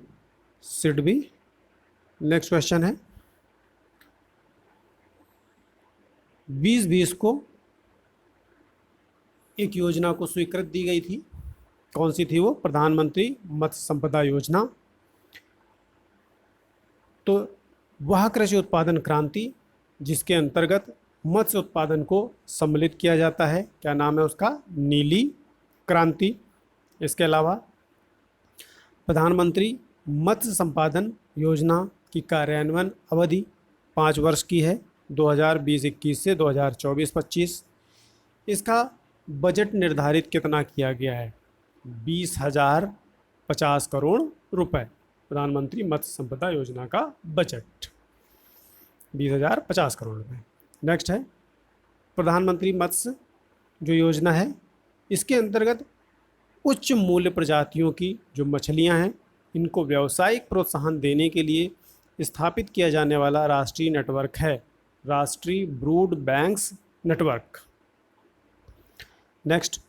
सिडबी। नेक्स्ट क्वेश्चन है, 2020 को एक योजना को स्वीकृत दी गई थी, कौन सी थी वो? प्रधानमंत्री मत्स्य संपदा योजना। तो वह कृषि उत्पादन क्रांति जिसके अंतर्गत मत्स्य उत्पादन को सम्मिलित किया जाता है, क्या नाम है उसका? नीली क्रांति। इसके अलावा प्रधानमंत्री मत्स्य संपादन योजना की कार्यान्वयन अवधि 5 वर्ष की है, 2020-21 से 2024-25। इसका बजट निर्धारित कितना किया गया है? 20,050 करोड़ रुपए। प्रधानमंत्री मत्स्य संपदा योजना का बजट 20,050 करोड़ रुपए। नेक्स्ट है प्रधानमंत्री मत्स्य जो योजना है, इसके अंतर्गत उच्च मूल्य प्रजातियों की जो मछलियां हैं इनको व्यावसायिक प्रोत्साहन देने के लिए स्थापित किया जाने वाला राष्ट्रीय नेटवर्क है, राष्ट्रीय ब्रूड बैंक्स नेटवर्क। नेक्स्ट,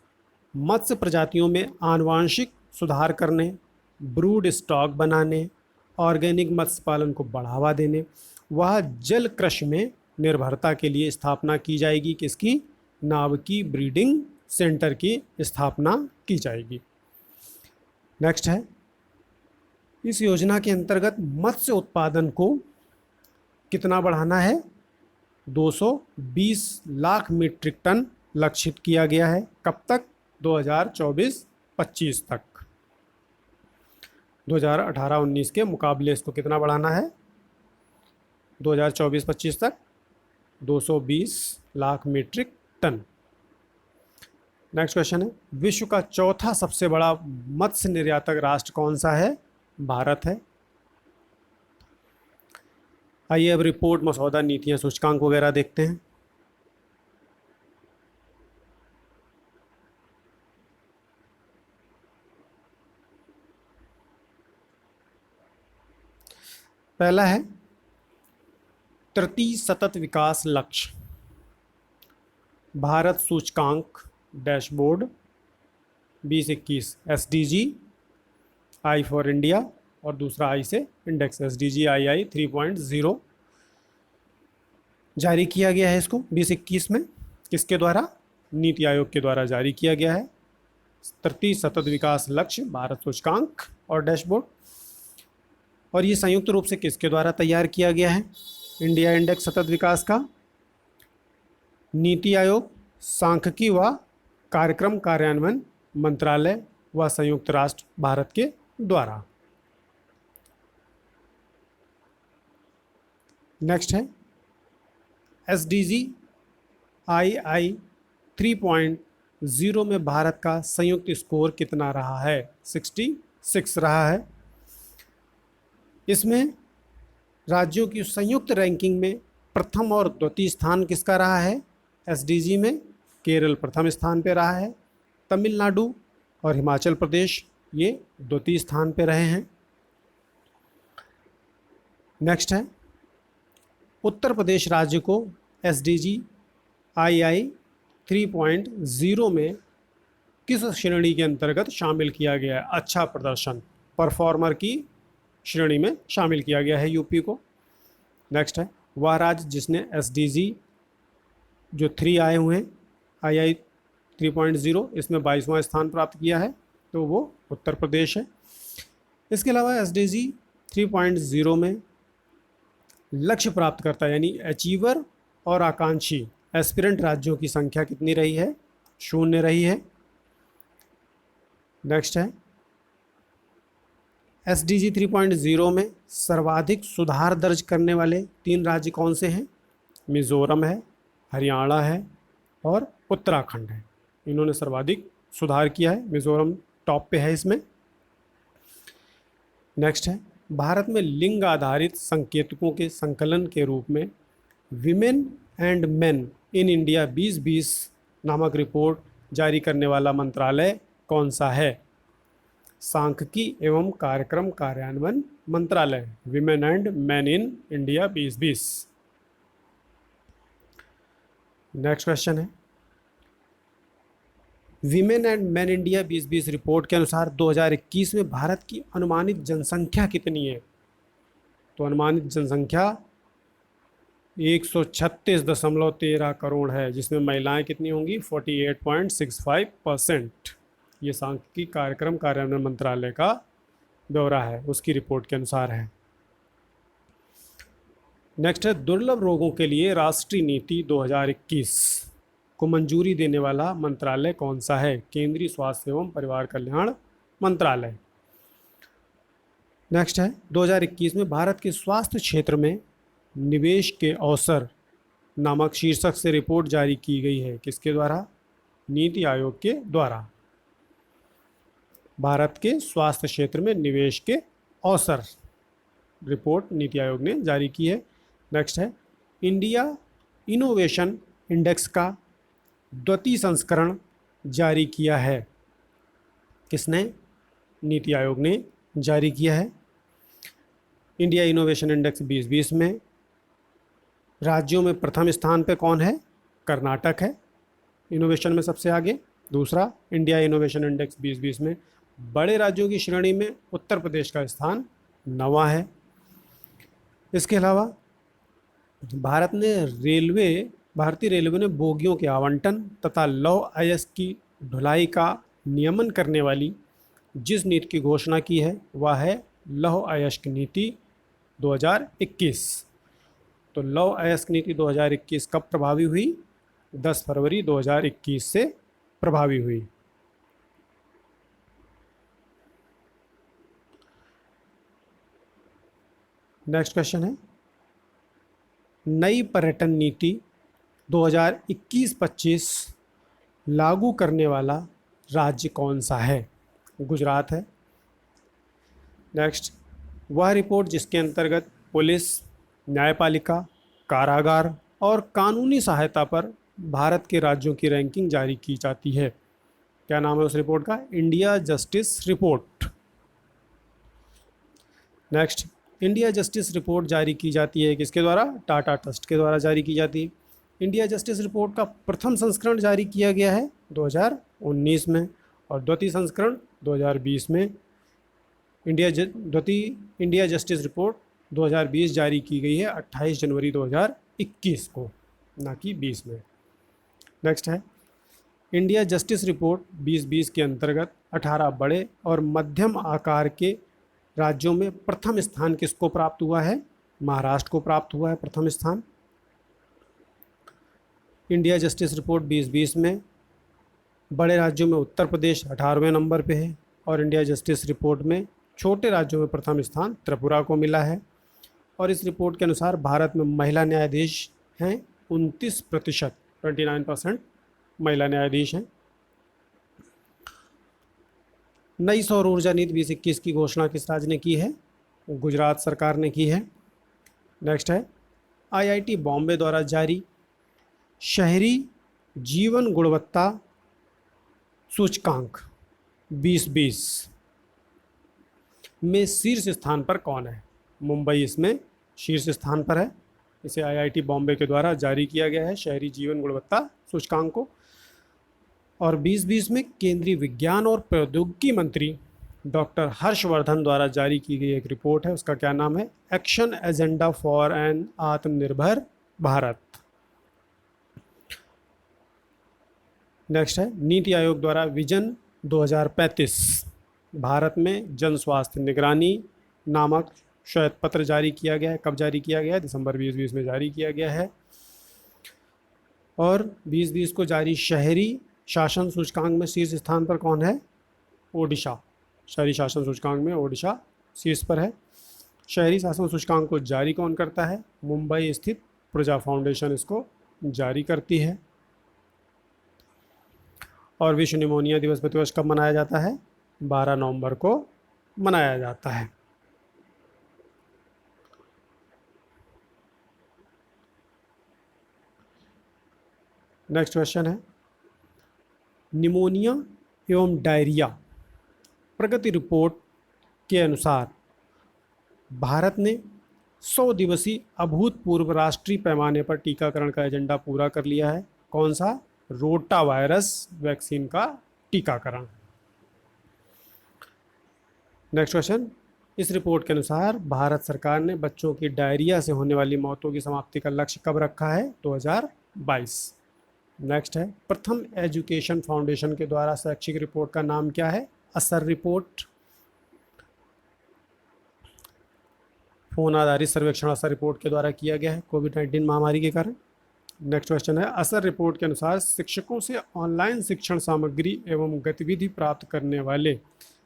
मत्स्य प्रजातियों में आनुवांशिक सुधार करने, ब्रूड स्टॉक बनाने, ऑर्गेनिक मत्स्य पालन को बढ़ावा देने, वह जल कृषि में निर्भरता के लिए स्थापना की जाएगी। किसकी? नाविकी ब्रीडिंग सेंटर की स्थापना की जाएगी। नेक्स्ट है, इस योजना के अंतर्गत मत्स्य उत्पादन को कितना बढ़ाना है? 220 लाख मीट्रिक टन लक्षित किया गया है। कब तक? 2024-25 तक। 2018-19 के मुकाबले इसको कितना बढ़ाना है? 2024-25 तक 220 lakh metric ton. Next question है, विश्व का चौथा सबसे बड़ा मत्स्य निर्यातक राष्ट्र कौन सा है? भारत है। आइए अब रिपोर्ट, मसौदा, नीतियां, सूचकांक वगैरह देखते हैं। पहला है तृतीय सतत विकास लक्ष्य, भारत सूचकांक dashboard 2021, SDG, I for India और दूसरा I से इंडेक्स SDG II 3.0 जारी किया गया है। इसको 2021 में किसके द्वारा? नीति आयोग के द्वारा जारी किया गया है। तृतीय सतत विकास लक्ष्य, भारत सूचकांक और डैशबोर्ड। और ये संयुक्त रूप से किसके द्वारा तैयार किया गया है? इंडिया इंडेक्स सतत विकास का, नीति आयोग, सांख्यिकी व कार्यक्रम कार्यान्वयन मंत्रालय व संयुक्त राष्ट्र भारत के द्वारा। नेक्स्ट है SDG II 3.0 में भारत का संयुक्त स्कोर कितना रहा है? 66 रहा है। इसमें राज्यों की संयुक्त रैंकिंग में प्रथम और द्वितीय स्थान किसका रहा है? SDG में केरल प्रथम स्थान पे रहा है, तमिलनाडु और हिमाचल प्रदेश ये द्वितीय स्थान पे रहे हैं। नेक्स्ट है उत्तर प्रदेश राज्य को SDG II 3.0 में किस श्रेणी के अंतर्गत शामिल किया गया है? अच्छा प्रदर्शन, परफॉर्मर की श्रेणी में शामिल किया गया है यूपी को। नेक्स्ट है वह राज्य जिसने SDG जो 3 आए हुए हैं II 3.0 इसमें 22वां स्थान प्राप्त किया है, तो वो उत्तर प्रदेश है। इसके अलावा SDG 3.0 में लक्ष्य प्राप्त करता यानी अचीवर और आकांक्षी एस्पिरेंट राज्यों की संख्या कितनी रही है? 0 रही है। नेक्स्ट है SDG 3.0 में सर्वाधिक सुधार दर्ज करने वाले 3 राज्य कौन से हैं? मिजोरम है, हरियाणा है और उत्तराखंड है। इन्होंने सर्वाधिक सुधार किया है, मिजोरम टॉप पे है इसमें। नेक्स्ट है भारत में लिंग आधारित संकेतकों के संकलन के रूप में women and men in India 2020 नामक रिपोर्ट जारी करने वाला मंत्रालय कौन सा है? सांख्यिकी एवं कार्यक्रम कार्यान्वयन मंत्रालय, women and men in India 2020। Next question है women and men India 2020 report के अनुसार 2021 में भारत की अनुमानित जनसंख्या कितनी है? तो अनुमानित जनसंख्या 136.13 करोड़ है, जिसमें महिलाएं कितनी होंगी? 48.65%। ये सांख्यिकी कार्यक्रम कार्यान्वयन मंत्रालय का ब्यौरा है, उसकी रिपोर्ट के अनुसार है। नेक्स्ट है दुर्लभ रोगों के लिए राष्ट्रीय नीति 2021 को मंजूरी देने वाला मंत्रालय कौन सा है? केंद्रीय स्वास्थ्य एवं परिवार कल्याण मंत्रालय। नेक्स्ट है 2021 में भारत के स्वास्थ्य क्षेत्र में निवेश के अवसर नामक शीर्षक से रिपोर्ट जारी की गई है, किसके द्वारा? नीति आयोग के द्वारा। भारत के स्वास्थ्य क्षेत्र में निवेश के अवसर रिपोर्ट नीति आयोग ने जारी की है। नेक्स्ट है इंडिया इनोवेशन इंडेक्स का द्वितीय संस्करण जारी किया है, किसने? नीति आयोग ने जारी किया है। इंडिया इनोवेशन इंडेक्स 2020 में राज्यों में प्रथम स्थान पे कौन है? कर्नाटक है इनोवेशन में सबसे आगे। दूसरा इंडिया इनोवेशन इंडेक्स 2020 में बड़े राज्यों की श्रेणी में उत्तर प्रदेश का स्थान 9वां है। इसके अलावा भारतीय रेलवे ने बोगियों के आवंटन तथा लौह अयस्क की ढुलाई का नियमन करने वाली जिस नीति की घोषणा की है वह है लौह अयस्क नीति 2021। तो लौह अयस्क नीति 2021 कब प्रभावी हुई? 10 फरवरी 2021 से प्रभावी हुई। नेक्स्ट क्वेश्चन है नई पर्यटन नीति 2021-25 लागू करने वाला राज्य कौन सा है? गुजरात है। नेक्स्ट वह रिपोर्ट जिसके अंतर्गत पुलिस, न्यायपालिका, कारागार और कानूनी सहायता पर भारत के राज्यों की रैंकिंग जारी की जाती है, क्या नाम है उस रिपोर्ट का? India justice report. Next India justice report जारी की जाती है किसके द्वारा? टाटा ट्रस्ट के द्वारा जारी की जाती है। इंडिया जस्टिस रिपोर्ट का प्रथम संस्करण जारी किया गया है 2019 में और द्वितीय संस्करण 2020 में। इंडिया जस्टिस रिपोर्ट 2020 जारी की गई है 28 जनवरी 2021 को, ना कि 20 में। नेक्स्ट है इंडिया जस्टिस रिपोर्ट 2020 के अंतर्गत 18 बड़े और मध्यम आकार के राज्यों में प्रथम स्थान किसको प्राप्त हुआ है? महाराष्ट्र को प्राप्त हुआ है प्रथम स्थान। इंडिया जस्टिस रिपोर्ट 2020 में बड़े राज्यों में उत्तर प्रदेश 18वें नंबर पे है और इंडिया जस्टिस रिपोर्ट में छोटे राज्यों में प्रथम स्थान त्रिपुरा को मिला है। और इस रिपोर्ट के अनुसार भारत में महिला न्यायाधीश हैं 29%, 29% महिला न्यायाधीश हैं। नई सौर ऊर्जा नीति 2021 की घोषणा किस राज्य ने की है? गुजरात सरकार ने की है। नेक्स्ट है आईआईटी बॉम्बे द्वारा जारी शहरी जीवन गुणवत्ता सूचकांक 2020 में शीर्ष स्थान पर कौन है? मुंबई इसमें शीर्ष स्थान पर है। इसे आईआईटी बॉम्बे के द्वारा जारी किया गया है शहरी जीवन गुणवत्ता सूचकांक को। और 2020 में केंद्रीय विज्ञान और प्रौद्योगिकी मंत्री डॉक्टर हर्षवर्धन द्वारा जारी की गई एक रिपोर्ट है, उसका क्या नाम है? एक्शन एजेंडा फॉर एन आत्मनिर्भर भारत। नेक्स्ट है नीति आयोग द्वारा विजन 2035 भारत में जन स्वास्थ्य निगरानी नामक श्वेत पत्र जारी किया गया है। कब जारी किया गया है? दिसंबर 2020 में जारी किया गया है। और 2020 को जारी शहरी शासन सूचकांक में शीर्ष स्थान पर कौन है? ओडिशा। शहरी शासन सूचकांक में ओडिशा शीर्ष पर है। शहरी शासन सूचकांक को जारी कौन करता है? मुंबई स्थित प्रजा फाउंडेशन इसको जारी करती है। और विश्व निमोनिया दिवस प्रतिवर्ष कब मनाया जाता है? 12 नवंबर को मनाया जाता है। नेक्स्ट क्वेश्चन है निमोनिया एवं डायरिया प्रगति रिपोर्ट के अनुसार भारत ने 100 दिवसीय अभूतपूर्व राष्ट्रीय पैमाने पर टीकाकरण का एजेंडा पूरा कर लिया है। कौन सा? रोटा वायरस वैक्सीन का टीकाकरण। नेक्स्ट क्वेश्चन इस रिपोर्ट के अनुसार भारत सरकार ने बच्चों की डायरिया से होने वाली मौतों की समाप्ति का लक्ष्य कब रखा है? 2022। नेक्स्ट है प्रथम एजुकेशन फाउंडेशन के द्वारा शैक्षिक रिपोर्ट का नाम क्या है? असर रिपोर्ट। फोन आधारित सर्वेक्षण असर रिपोर्ट के द्वारा किया गया है कोविड-19 महामारी के कारण। नेक्स्ट क्वेश्चन है असर रिपोर्ट के अनुसार शिक्षकों से ऑनलाइन शिक्षण सामग्री एवं गतिविधि प्राप्त करने वाले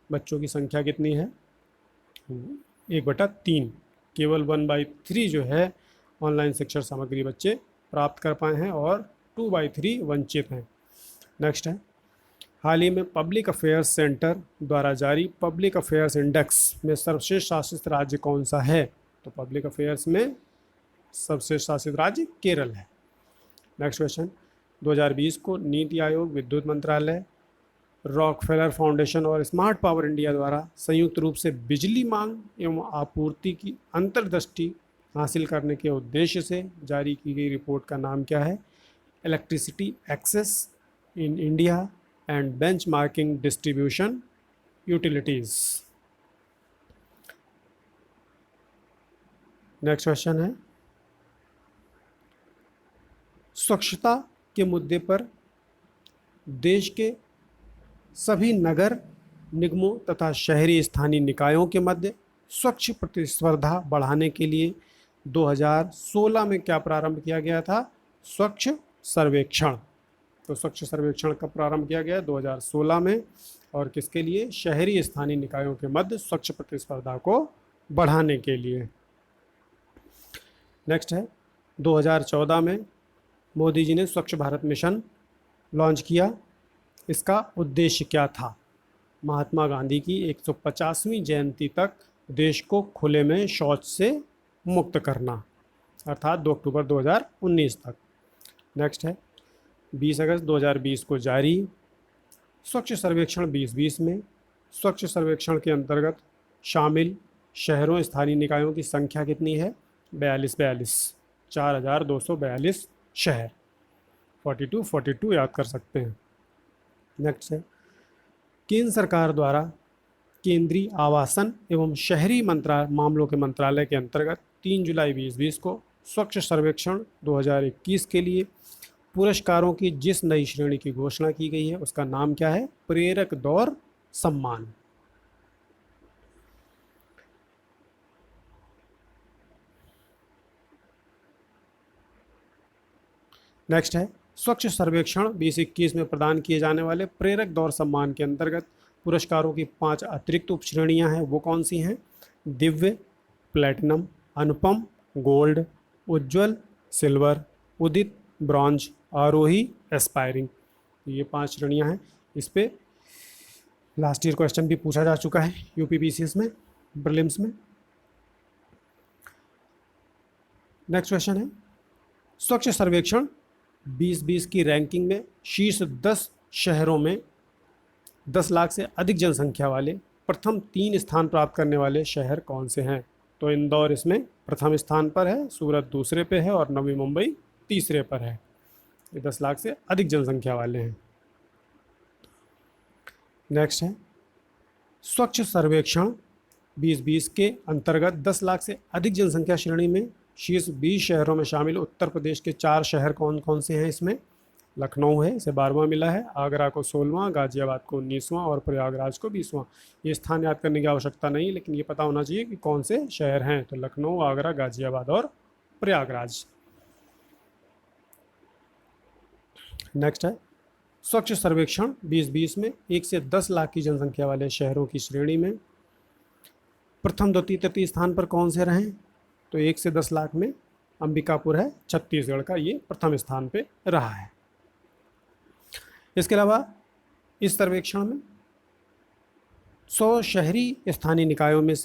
बच्चों की संख्या कितनी है? 1/3। केवल 1/3 जो है ऑनलाइन शिक्षण सामग्री बच्चे प्राप्त कर पाए हैं और 2/3 वंचित हैं। नेक्स्ट है हाल ही में पब्लिक अफेयर्स सेंटर द्वारा जारी पब्लिक अफेयर्स इंडेक्स में सर्वश्रेष्ठ शासित राज्य कौन सा है? तो पब्लिक अफेयर्स में सर्वश्रेष्ठ शासित राज्य केरल है। नेक्स्ट क्वेश्चन 2020 को नीति आयोग, विद्युत मंत्रालय, रॉकफेलर फाउंडेशन और स्मार्ट पावर इंडिया द्वारा संयुक्त रूप से बिजली मांग एवं आपूर्ति की अंतर्दृष्टि हासिल करने के उद्देश्य से जारी की गई रिपोर्ट का नाम क्या है? Electricity access in India and benchmarking distribution utilities. Next question है स्वच्छता के मुद्दे पर देश के सभी नगर निगमों तथा शहरी स्थानीय निकायों के मध्य स्वच्छ प्रतिस्पर्धा बढ़ाने के लिए 2016 में क्या प्रारंभ किया गया था? स्वच्छ सर्वेक्षण। तो स्वच्छ सर्वेक्षण कब प्रारंभ किया गया? 2016 में। और किसके लिए? शहरी स्थानीय निकायों के मध्य स्वच्छ प्रतिस्पर्धा को बढ़ाने के लिए। नेक्स्ट है 2014 में मोदी जी ने स्वच्छ भारत मिशन लॉन्च किया। इसका उद्देश्य क्या था? महात्मा गांधी की 150वीं जयंती तक देश को खुले में शौच से मुक्त करना, अर्थात 2 अक्टूबर 2019 तक। नेक्स्ट है 20 अगस्त 2020 को जारी स्वच्छ सर्वेक्षण 2020 में स्वच्छ सर्वेक्षण के अंतर्गत शामिल शहरों स्थानीय निकायों की संख्या कितनी है? 42 4242 शहर। 42 याद कर सकते हैं। नेक्स्ट है केंद्र सरकार द्वारा केंद्रीय आवासन एवं शहरी मामलों के मंत्रालय के अंतर्गत 3 जुलाई 2020 को स्वच्छ सर्वेक्षण 2021 के लिए पुरस्कारों की जिस नई श्रेणी की घोषणा की गई है उसका नाम क्या है? प्रेरक दौर सम्मान। नेक्स्ट है स्वच्छ सर्वेक्षण 2021 में प्रदान किए जाने वाले प्रेरक दौर सम्मान के अंतर्गत पुरस्कारों की 5 अतिरिक्त उपश्रेणियां हैं, वो कौन सी हैं? दिव्य, प्लैटिनम, अनुपम, गोल्ड, उज्ज्वल, सिल्वर, उदित, ब्रॉन्ज, आरोही, एस्पायरिंग। ये 5 श्रेणियां हैं। इस पे लास्ट ईयर क्वेश्चन भी पूछा जा चुका है यूपीपीसीएस में, प्रीलिम्स में। नेक्स्ट क्वेश्चन है, स्वच्छ सर्वेक्षण 2020 की रैंकिंग में शीर्ष 10 शहरों में 10 लाख से अधिक जनसंख्या वाले प्रथम 3 स्थान प्राप्त करने वाले शहर कौन से हैं? तो इंदौर इसमें प्रथम स्थान पर है, सूरत दूसरे पे है और नवी मुंबई तीसरे पर है। ये 10 लाख से अधिक जनसंख्या वाले हैं। नेक्स्ट है, स्वच्छ सर्वेक्षण 2020 के अंतर्गत 10 लाख से अधिक जनसंख्या श्रेणी में शीर्ष 20 शहरों में शामिल उत्तर प्रदेश के 4 शहर कौन कौन से हैं? इसमें लखनऊ है, इसे 12वां मिला है, आगरा को 16वां, गाजियाबाद को 19वां और प्रयागराज को 20वां। ये स्थान याद करने की आवश्यकता नहीं, लेकिन ये पता होना चाहिए कि कौन से शहर हैं। तो लखनऊ, आगरा, गाजियाबाद और प्रयागराज। नेक्स्ट है, स्वच्छ सर्वेक्षण 2020 में 1 से 10 लाख की जनसंख्या वाले शहरों की श्रेणी में प्रथम, द्वितीय, तृतीय स्थान पर कौन से रहे? तो 1 से 10 लाख में अंबिकापुर है, छत्तीसगढ़ का, ये प्रथम स्थान पे रहा है। इसके अलावा इस सर्वेक्षण में 100 शहरी स्थानीय निकायों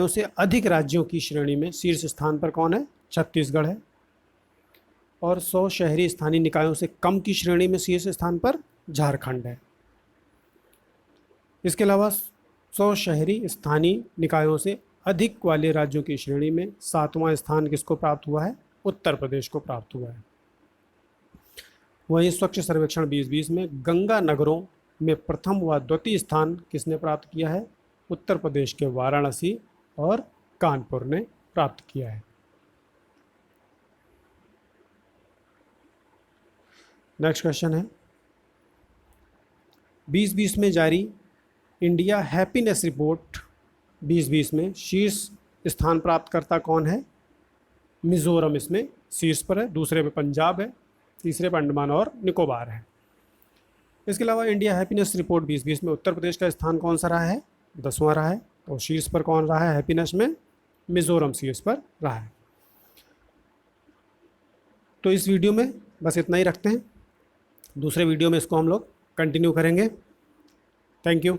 से अधिक राज्यों की श्रेणी में शीर्ष स्थान पर कौन है? छत्तीसगढ़ है। और 100 शहरी स्थानीय निकायों से कम की श्रेणी में शीर्ष स्थान पर झारखंड है। इसके अलावा 100 शहरी स्थानीय निकायों से अधिक वाले राज्यों की श्रेणी में 7वां स्थान किसको प्राप्त हुआ है? उत्तर प्रदेश को प्राप्त हुआ है। वहीं स्वच्छ सर्वेक्षण 2020 में गंगा नगरों में प्रथम व द्वितीय स्थान किसने प्राप्त किया है? उत्तर प्रदेश के वाराणसी और कानपुर ने प्राप्त किया है। नेक्स्ट क्वेश्चन है, 2020 में जारी इंडिया हैप्पीनेस रिपोर्ट 2020 में शीर्ष स्थान प्राप्तकर्ता कौन है? मिजोरम इसमें शीर्ष पर है, दूसरे पे पंजाब है, तीसरे पर अंडमान और निकोबार है। इसके अलावा इंडिया हैप्पीनेस रिपोर्ट 2020 में उत्तर प्रदेश का स्थान कौन सा रहा है? 10वां रहा है। और शीर्ष पर कौन रहा है हैप्पीनेस में? मिजोरम शीर्ष पर रहा है। तो इस वीडियो में बस इतना ही रखते हैं, दूसरे वीडियो में इसको हम लोग कंटिन्यू करेंगे। Thank you.